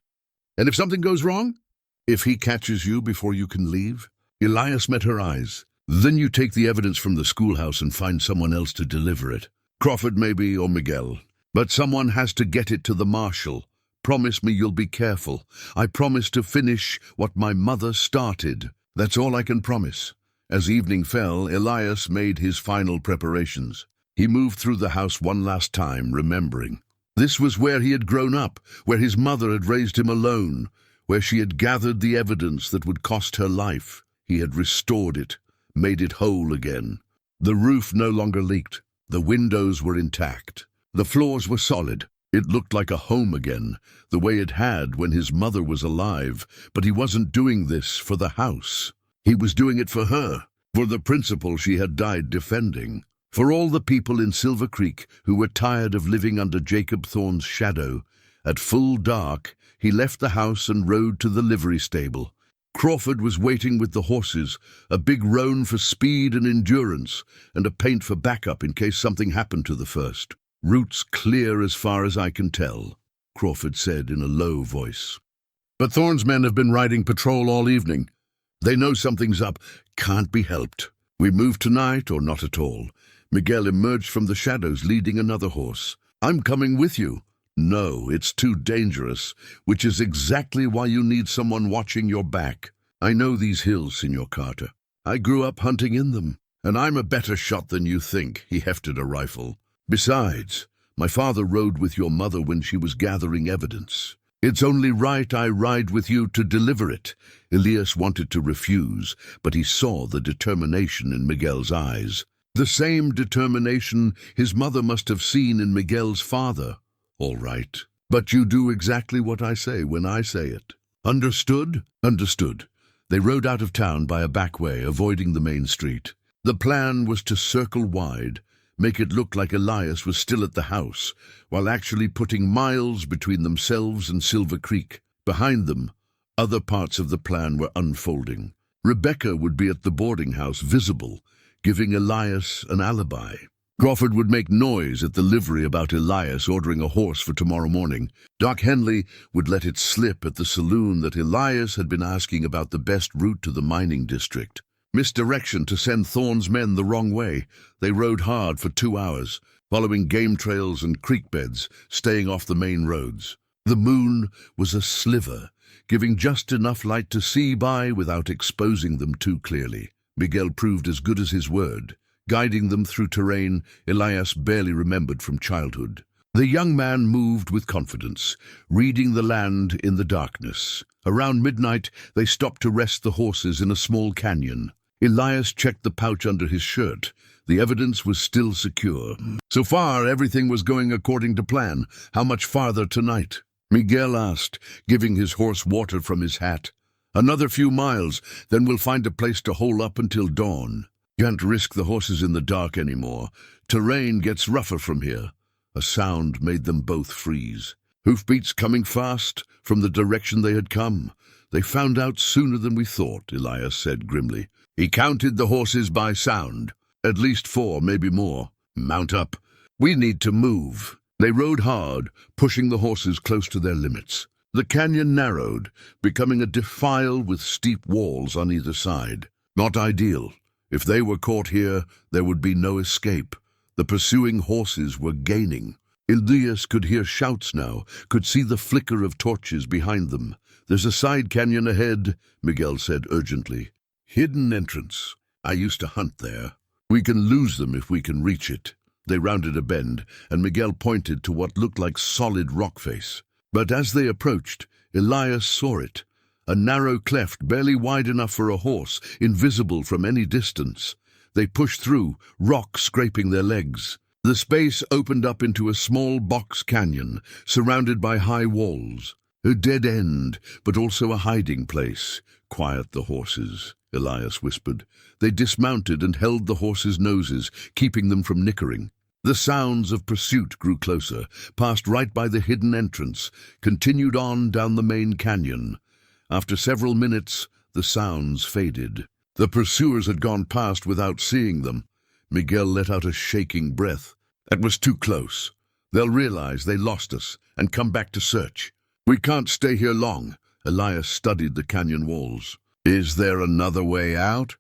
"And if something goes wrong? If he catches you before you can leave?" Elias met her eyes. "Then you take the evidence from the schoolhouse and find someone else to deliver it. Crawford maybe, or Miguel. But someone has to get it to the marshal. Promise me you'll be careful. I promise to finish what my mother started. That's all I can promise." As evening fell, Elias made his final preparations. He moved through the house one last time, remembering. This was where he had grown up, where his mother had raised him alone, where she had gathered the evidence that would cost her life. He had restored it, made it whole again. The roof no longer leaked. The windows were intact. The floors were solid. It looked like a home again, the way it had when his mother was alive, but he wasn't doing this for the house. He was doing it for her, for the principle she had died defending, for all the people in Silver Creek who were tired of living under Jacob Thorne's shadow. At full dark, he left the house and rode to the livery stable. Crawford was waiting with the horses, a big roan for speed and endurance, and a paint for backup in case something happened to the first. "Routes clear as far as I can tell," Crawford said in a low voice. "But Thorne's men have been riding patrol all evening. They know something's up. Can't be helped. We move tonight or not at all." Miguel emerged from the shadows leading another horse. "I'm coming with you." "No, it's too dangerous, which is exactly why you need someone watching your back. I know these hills, Senor Carter. I grew up hunting in them, and I'm a better shot than you think." He hefted a rifle. "Besides, my father rode with your mother when she was gathering evidence. It's only right I ride with you to deliver it." Elias wanted to refuse, but he saw the determination in Miguel's eyes. The same determination his mother must have seen in Miguel's father. "All right, but you do exactly what I say when I say it." "Understood?" "Understood." They rode out of town by a back way, avoiding the main street. The plan was to circle wide, make it look like Elias was still at the house, while actually putting miles between themselves and Silver Creek. Behind them, other parts of the plan were unfolding. Rebecca would be at the boarding house, visible, giving Elias an alibi. Crawford would make noise at the livery about Elias ordering a horse for tomorrow morning. Doc Henley would let it slip at the saloon that Elias had been asking about the best route to the mining district. Misdirection to send Thorne's men the wrong way. They rode hard for 2 hours, following game trails and creek beds, staying off the main roads. The moon was a sliver, giving just enough light to see by without exposing them too clearly. Miguel proved as good as his word, guiding them through terrain Elias barely remembered from childhood. The young man moved with confidence, reading the land in the darkness. Around midnight, they stopped to rest the horses in a small canyon. Elias checked the pouch under his shirt. The evidence was still secure. "So far, everything was going according to plan. How much farther tonight?" Miguel asked, giving his horse water from his hat. "Another few miles, then we'll find a place to hole up until dawn. Can't risk the horses in the dark anymore. Terrain gets rougher from here." A sound made them both freeze. Hoofbeats coming fast from the direction they had come. "They found out sooner than we thought," Elias said grimly. He counted the horses by sound. "At least 4, maybe more. Mount up. We need to move." They rode hard, pushing the horses close to their limits. The canyon narrowed, becoming a defile with steep walls on either side. Not ideal. If they were caught here, there would be no escape. The pursuing horses were gaining. Elias could hear shouts now, could see the flicker of torches behind them. "There's a side canyon ahead," Miguel said urgently. "Hidden entrance. I used to hunt there. We can lose them if we can reach it." They rounded a bend, and Miguel pointed to what looked like solid rock face. But as they approached, Elias saw it. A narrow cleft barely wide enough for a horse, invisible from any distance. They pushed through, rock scraping their legs. The space opened up into a small box canyon, surrounded by high walls. A dead end, but also a hiding place. "Quiet the horses," Elias whispered. They dismounted and held the horses' noses, keeping them from nickering. The sounds of pursuit grew closer, passed right by the hidden entrance, continued on down the main canyon. After several minutes, the sounds faded. The pursuers had gone past without seeing them. Miguel let out a shaking breath. "That was too close. They'll realize they lost us and come back to search. We can't stay here long." Elias studied the canyon walls. "Is there another way out?"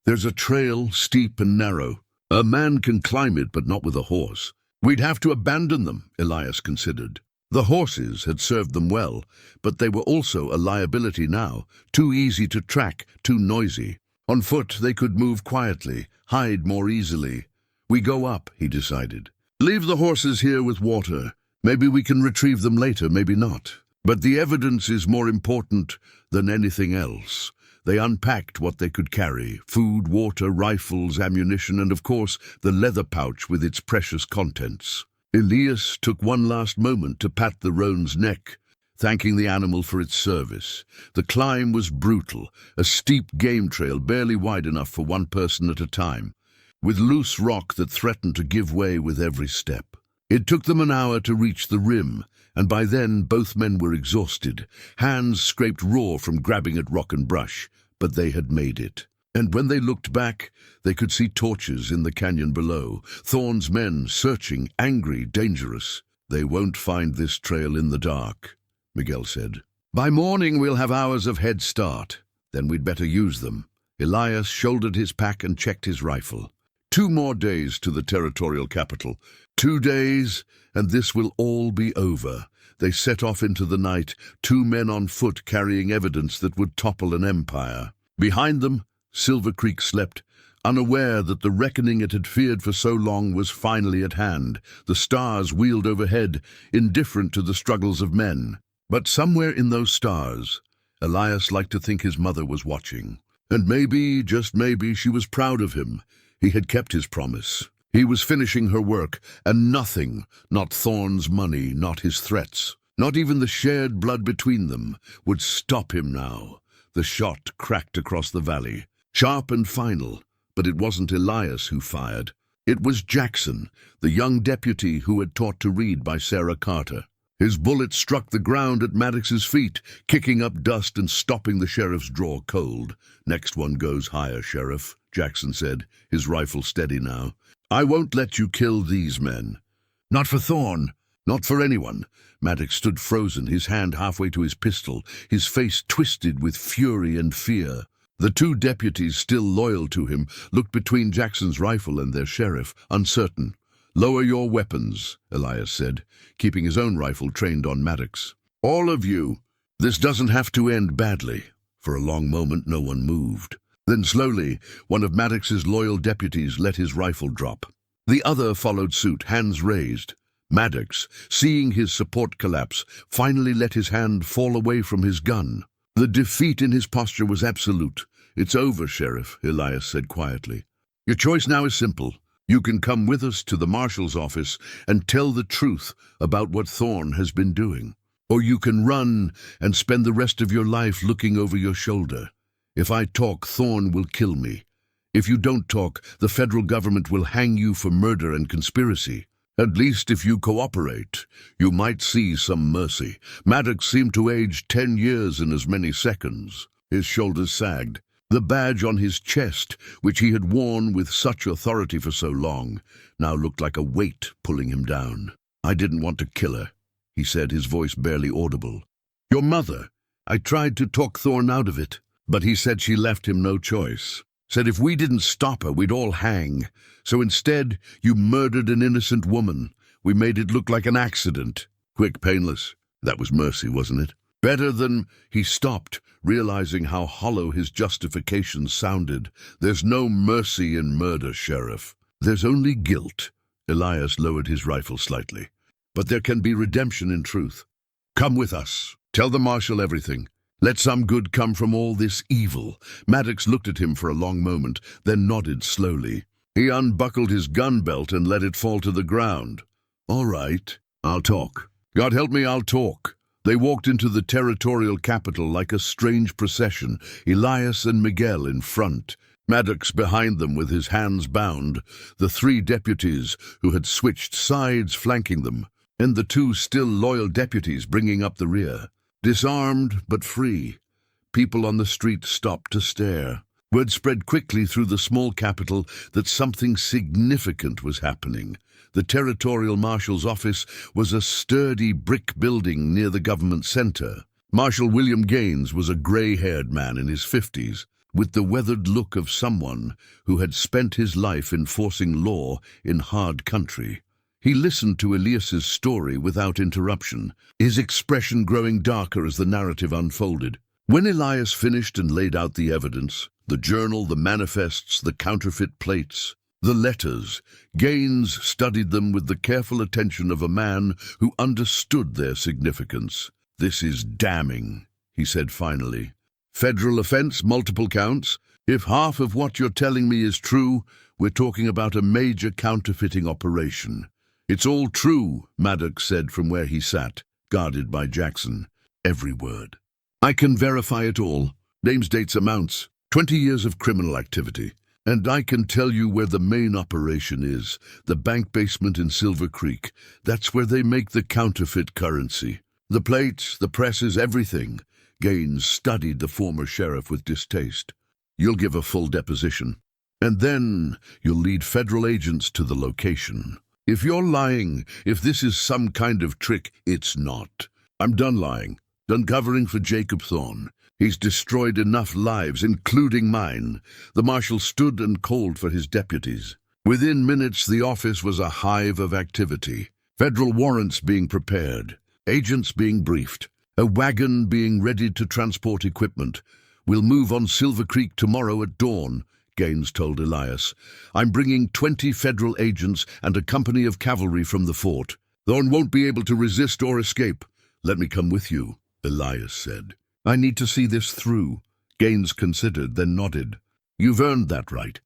"There's a trail, steep and narrow. A man can climb it, but not with a horse." "We'd have to abandon them," Elias considered. The horses had served them well, but they were also a liability now, too easy to track, too noisy. On foot they could move quietly, hide more easily. "We go up," he decided. "Leave the horses here with water. Maybe we can retrieve them later, maybe not. But the evidence is more important than anything else." They unpacked what they could carry: food, water, rifles, ammunition, and of course the leather pouch with its precious contents. Elias took one last moment to pat the roan's neck, thanking the animal for its service. The climb was brutal, a steep game trail barely wide enough for one person at a time, with loose rock that threatened to give way with every step. It took them an hour to reach the rim, and by then both men were exhausted. Hands scraped raw from grabbing at rock and brush, but they had made it. And when they looked back, they could see torches in the canyon below. Thorne's men, searching, angry, dangerous. "They won't find this trail in the dark," Miguel said. "By morning we'll have hours of head start. Then we'd better use them." Elias shouldered his pack and checked his rifle. 2 more days to the territorial capital. 2 days, and this will all be over. They set off into the night, 2 men on foot carrying evidence that would topple an empire. Behind them, Silver Creek slept, unaware that the reckoning it had feared for so long was finally at hand. The stars wheeled overhead, indifferent to the struggles of men. But somewhere in those stars, Elias liked to think his mother was watching. And maybe, just maybe, she was proud of him. He had kept his promise. He was finishing her work, and nothing, not Thorne's money, not his threats, not even the shared blood between them, would stop him now. The shot cracked across the valley, sharp and final, but it wasn't Elias who fired. It was Jackson, the young deputy who had taught to read by Sarah Carter. His bullet struck the ground at Maddox's feet, kicking up dust and stopping the sheriff's draw cold. "Next one goes higher, Sheriff," Jackson said, his rifle steady now. "I won't let you kill these men." "Not for Thorne, not for anyone." Maddox stood frozen, his hand halfway to his pistol, his face twisted with fury and fear. The 2 deputies, still loyal to him, looked between Jackson's rifle and their sheriff, uncertain. "Lower your weapons," Elias said, keeping his own rifle trained on Maddox. "All of you. This doesn't have to end badly." For a long moment no one moved. Then slowly, one of Maddox's loyal deputies let his rifle drop. The other followed suit, hands raised. Maddox, seeing his support collapse, finally let his hand fall away from his gun. The defeat in his posture was absolute. "It's over, Sheriff," Elias said quietly. "Your choice now is simple. You can come with us to the marshal's office and tell the truth about what Thorne has been doing. Or you can run and spend the rest of your life looking over your shoulder. If I talk, Thorne will kill me. If you don't talk, the federal government will hang you for murder and conspiracy. At least if you cooperate, you might see some mercy." Maddox seemed to age 10 years in as many seconds. His shoulders sagged. The badge on his chest, which he had worn with such authority for so long, now looked like a weight pulling him down. "I didn't want to kill her," he said, his voice barely audible. "Your mother. I tried to talk Thorne out of it, but he said she left him no choice. Said if we didn't stop her, we'd all hang. So instead, you murdered an innocent woman. We made it look like an accident. Quick, painless. That was mercy, wasn't it? Better than..." He stopped, realizing how hollow his justification sounded. "There's no mercy in murder, Sheriff. There's only guilt." Elias lowered his rifle slightly. "But there can be redemption in truth. Come with us. Tell the marshal everything. Let some good come from all this evil." Maddox looked at him for a long moment, then nodded slowly. He unbuckled his gun belt and let it fall to the ground. "All right, I'll talk. God help me, I'll talk." They walked into the territorial capital like a strange procession, Elias and Miguel in front, Maddox behind them with his hands bound, the 3 deputies who had switched sides flanking them, and the 2 still loyal deputies bringing up the rear. Disarmed but free, people on the street stopped to stare. Word spread quickly through the small capital that something significant was happening. The territorial marshal's office was a sturdy brick building near the government center. Marshal William Gaines was a gray-haired man in his 50s, with the weathered look of someone who had spent his life enforcing law in hard country. He listened to Elias's story without interruption, his expression growing darker as the narrative unfolded. When Elias finished and laid out the evidence, the journal, the manifests, the counterfeit plates, the letters, Gaines studied them with the careful attention of a man who understood their significance. "This is damning," he said finally. "Federal offense, multiple counts. If half of what you're telling me is true, we're talking about a major counterfeiting operation. "It's all true," Maddox said from where he sat, guarded by Jackson. "Every word. I can verify it all. Names, dates, amounts. 20 years of criminal activity. And I can tell you where the main operation is. The bank basement in Silver Creek. That's where they make the counterfeit currency. The plates, the presses, everything." Gaines studied the former sheriff with distaste. "You'll give a full deposition. And then you'll lead federal agents to the location. If you're lying, if this is some kind of trick, it's not. I'm done lying. Done covering for Jacob Thorne. He's destroyed enough lives, including mine." The marshal stood and called for his deputies. Within minutes, the office was a hive of activity. Federal warrants being prepared, agents being briefed, a wagon being ready to transport equipment. "We'll move on Silver Creek tomorrow at dawn," Gaines told Elias. "I'm bringing 20 federal agents and a company of cavalry from the fort. Thorne won't be able to resist or escape." "Let me come with you," Elias said. "I need to see this through." Gaines considered, then nodded. "You've earned that right.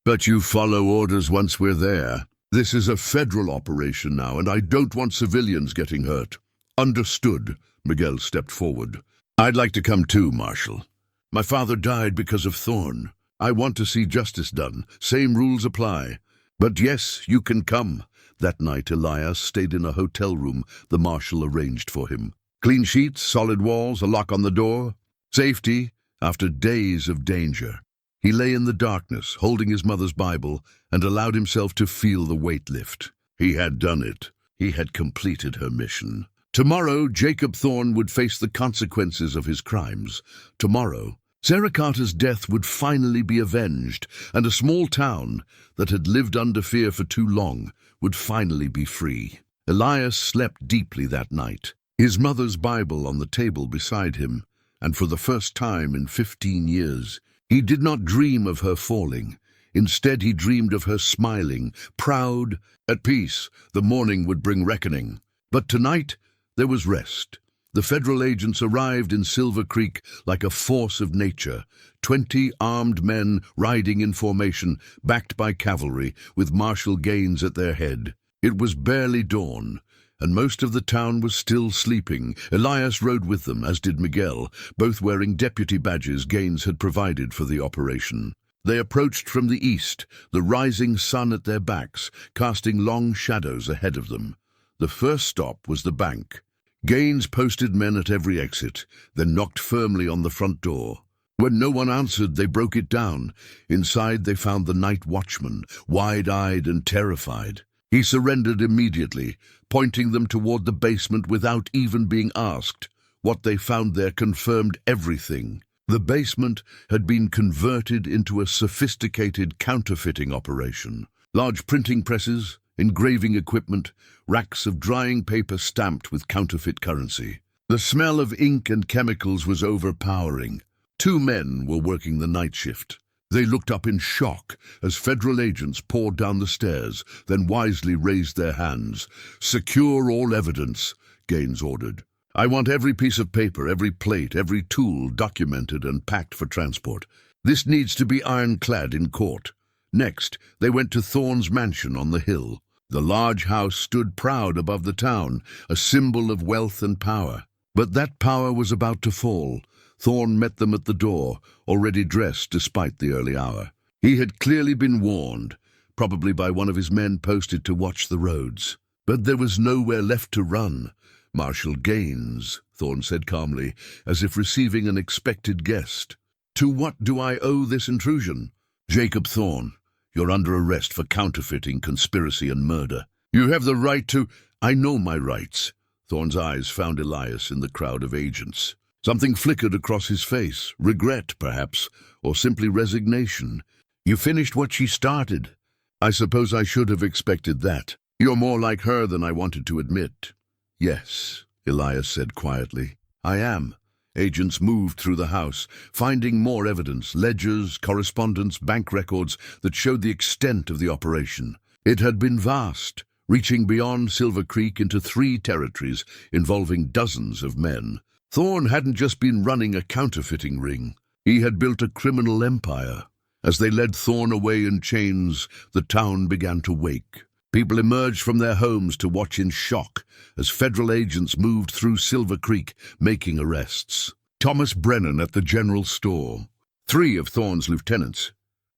But you follow orders once we're there. This is a federal operation now, and I don't want civilians getting hurt." "Understood." Miguel stepped forward. "I'd like to come too, Marshal. My father died because of Thorne. I want to see justice done. Same rules apply. But yes, you can come." That night, Elias stayed in a hotel room the Marshal arranged for him. Clean sheets, solid walls, a lock on the door. Safety after days of danger. He lay in the darkness, holding his mother's Bible, and allowed himself to feel the weight lift. He had done it. He had completed her mission. Tomorrow, Jacob Thorne would face the consequences of his crimes. Tomorrow, Sarah Carter's death would finally be avenged, and a small town that had lived under fear for too long would finally be free. Elias slept deeply that night, his mother's Bible on the table beside him, and for the first time in 15 years, he did not dream of her falling. Instead, he dreamed of her smiling, proud, at peace. The morning would bring reckoning. But tonight, there was rest. The federal agents arrived in Silver Creek like a force of nature, 20 armed men riding in formation, backed by cavalry, with Marshal Gaines at their head. It was barely dawn, and most of the town was still sleeping. Elias rode with them, as did Miguel, both wearing deputy badges Gaines had provided for the operation. They approached from the east, the rising sun at their backs, casting long shadows ahead of them. The first stop was the bank. Gaines posted men at every exit, then knocked firmly on the front door. When no one answered, they broke it down. Inside, they found the night watchman, wide-eyed and terrified. He surrendered immediately, pointing them toward the basement without even being asked. What they found there confirmed everything. The basement had been converted into a sophisticated counterfeiting operation. Large printing presses, engraving equipment, racks of drying paper stamped with counterfeit currency. The smell of ink and chemicals was overpowering. 2 men were working the night shift. They looked up in shock as federal agents poured down the stairs, then wisely raised their hands. "Secure all evidence," Gaines ordered. "I want every piece of paper, every plate, every tool documented and packed for transport. This needs to be ironclad in court." Next, they went to Thorne's mansion on the hill. The large house stood proud above the town, a symbol of wealth and power. But that power was about to fall. Thorne met them at the door, already dressed despite the early hour. He had clearly been warned, probably by one of his men posted to watch the roads. But there was nowhere left to run. "Marshal Gaines," Thorne said calmly, as if receiving an expected guest. "To what do I owe this intrusion?" "Jacob Thorne. You're under arrest for counterfeiting, conspiracy, and murder. You have the right to—" "I know my rights." Thorne's eyes found Elias in the crowd of agents. Something flickered across his face, regret, perhaps, or simply resignation. "You finished what she started." "I suppose I should have expected that. You're more like her than I wanted to admit." "Yes," Elias said quietly. "I am." Agents moved through the house, finding more evidence, ledgers, correspondence, bank records that showed the extent of the operation. It had been vast, reaching beyond Silver Creek into 3 territories, involving dozens of men. Thorne hadn't just been running a counterfeiting ring. He had built a criminal empire. As they led Thorne away in chains, the town began to wake. People emerged from their homes to watch in shock as federal agents moved through Silver Creek, making arrests. Thomas Brennan at the general store. 3 of Thorne's lieutenants.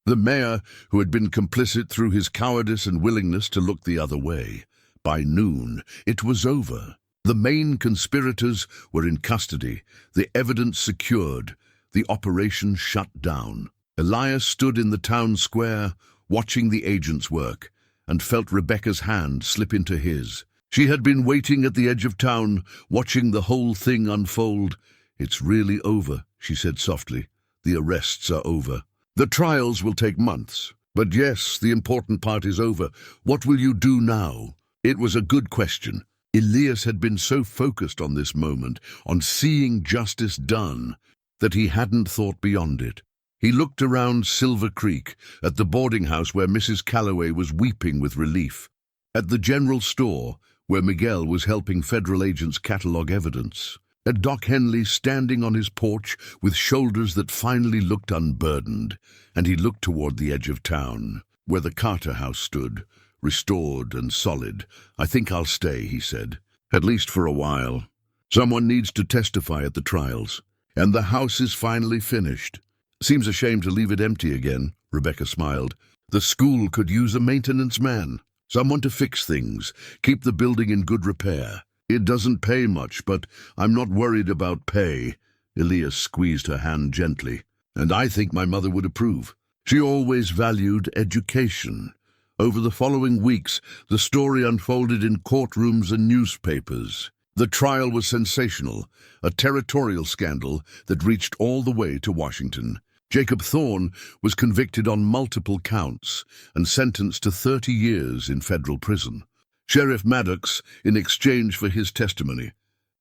The mayor, who had been complicit through his cowardice and willingness to look the other way. By noon, it was over. The main conspirators were in custody, the evidence secured, the operation shut down. Elias stood in the town square, watching the agents work, and felt Rebecca's hand slip into his. She had been waiting at the edge of town, watching the whole thing unfold. "It's really over," she said softly. "The arrests are over. The trials will take months. But yes, the important part is over. What will you do now?" It was a good question. Elias had been so focused on this moment, on seeing justice done, that he hadn't thought beyond it. He looked around Silver Creek, at the boarding house where Mrs. Calloway was weeping with relief, at the general store where Miguel was helping federal agents catalog evidence, at Doc Henley standing on his porch with shoulders that finally looked unburdened, and he looked toward the edge of town, where the Carter house stood, restored and solid. "I think I'll stay," he said, "at least for a while. Someone needs to testify at the trials, and the house is finally finished. Seems a shame to leave it empty again," Rebecca smiled. "The school could use a maintenance man, someone to fix things, keep the building in good repair. It doesn't pay much, but I'm not worried about pay." Elias squeezed her hand gently. "And I think my mother would approve. She always valued education." Over the following weeks, the story unfolded in courtrooms and newspapers. The trial was sensational, a territorial scandal that reached all the way to Washington. Jacob Thorne was convicted on multiple counts and sentenced to 30 years in federal prison. Sheriff Maddox, in exchange for his testimony,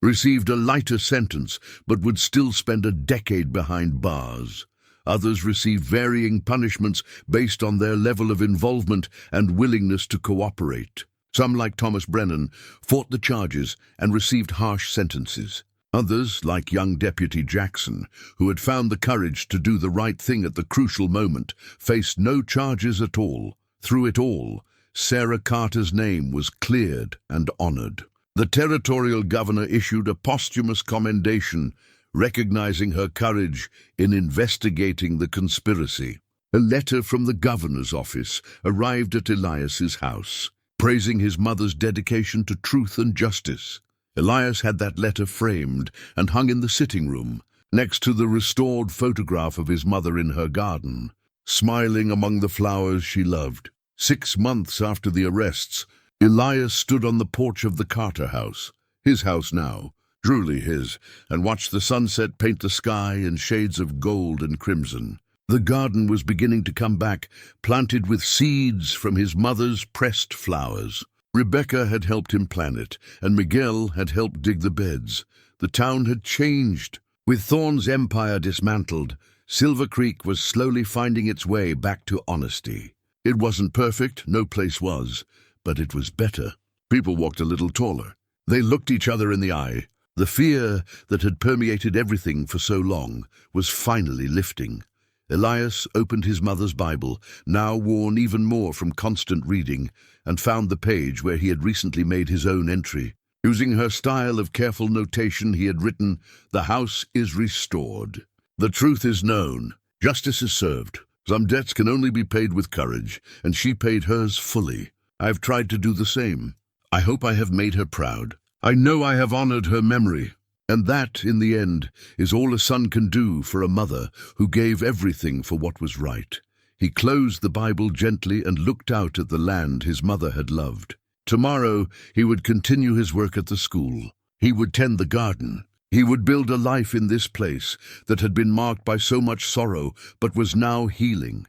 received a lighter sentence but would still spend a decade behind bars. Others received varying punishments based on their level of involvement and willingness to cooperate. Some, like Thomas Brennan, fought the charges and received harsh sentences. Others, like young Deputy Jackson, who had found the courage to do the right thing at the crucial moment, faced no charges at all. Through it all, Sarah Carter's name was cleared and honored. The territorial governor issued a posthumous commendation, recognizing her courage in investigating the conspiracy. A letter from the governor's office arrived at Elias's house, praising his mother's dedication to truth and justice. Elias had that letter framed and hung in the sitting room, next to the restored photograph of his mother in her garden, smiling among the flowers she loved. 6 months after the arrests, Elias stood on the porch of the Carter house, his house now, truly his, and watched the sunset paint the sky in shades of gold and crimson. The garden was beginning to come back, planted with seeds from his mother's pressed flowers. Rebecca had helped him plant it, and Miguel had helped dig the beds. The town had changed. With Thorne's empire dismantled, Silver Creek was slowly finding its way back to honesty. It wasn't perfect, no place was, but it was better. People walked a little taller. They looked each other in the eye. The fear that had permeated everything for so long was finally lifting. Elias opened his mother's Bible, now worn even more from constant reading, and found the page where he had recently made his own entry. Using her style of careful notation, he had written, "The house is restored. The truth is known. Justice is served. Some debts can only be paid with courage, and she paid hers fully. I've tried to do the same. I hope I have made her proud. I know I have honored her memory. And that, in the end, is all a son can do for a mother who gave everything for what was right." He closed the Bible gently and looked out at the land his mother had loved. Tomorrow he would continue his work at the school. He would tend the garden. He would build a life in this place that had been marked by so much sorrow but was now healing.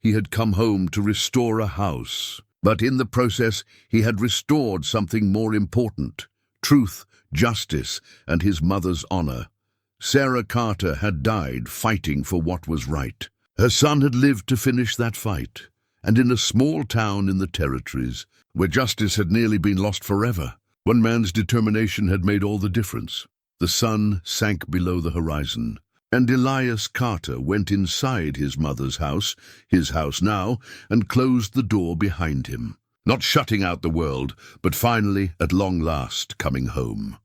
He had come home to restore a house, but in the process he had restored something more important: truth, justice, and his mother's honor. Sarah Carter had died fighting for what was right. Her son had lived to finish that fight, and in a small town in the territories, where justice had nearly been lost forever, one man's determination had made all the difference. The sun sank below the horizon, and Elias Carter went inside his mother's house, his house now, and closed the door behind him. Not shutting out the world, but finally, at long last, coming home.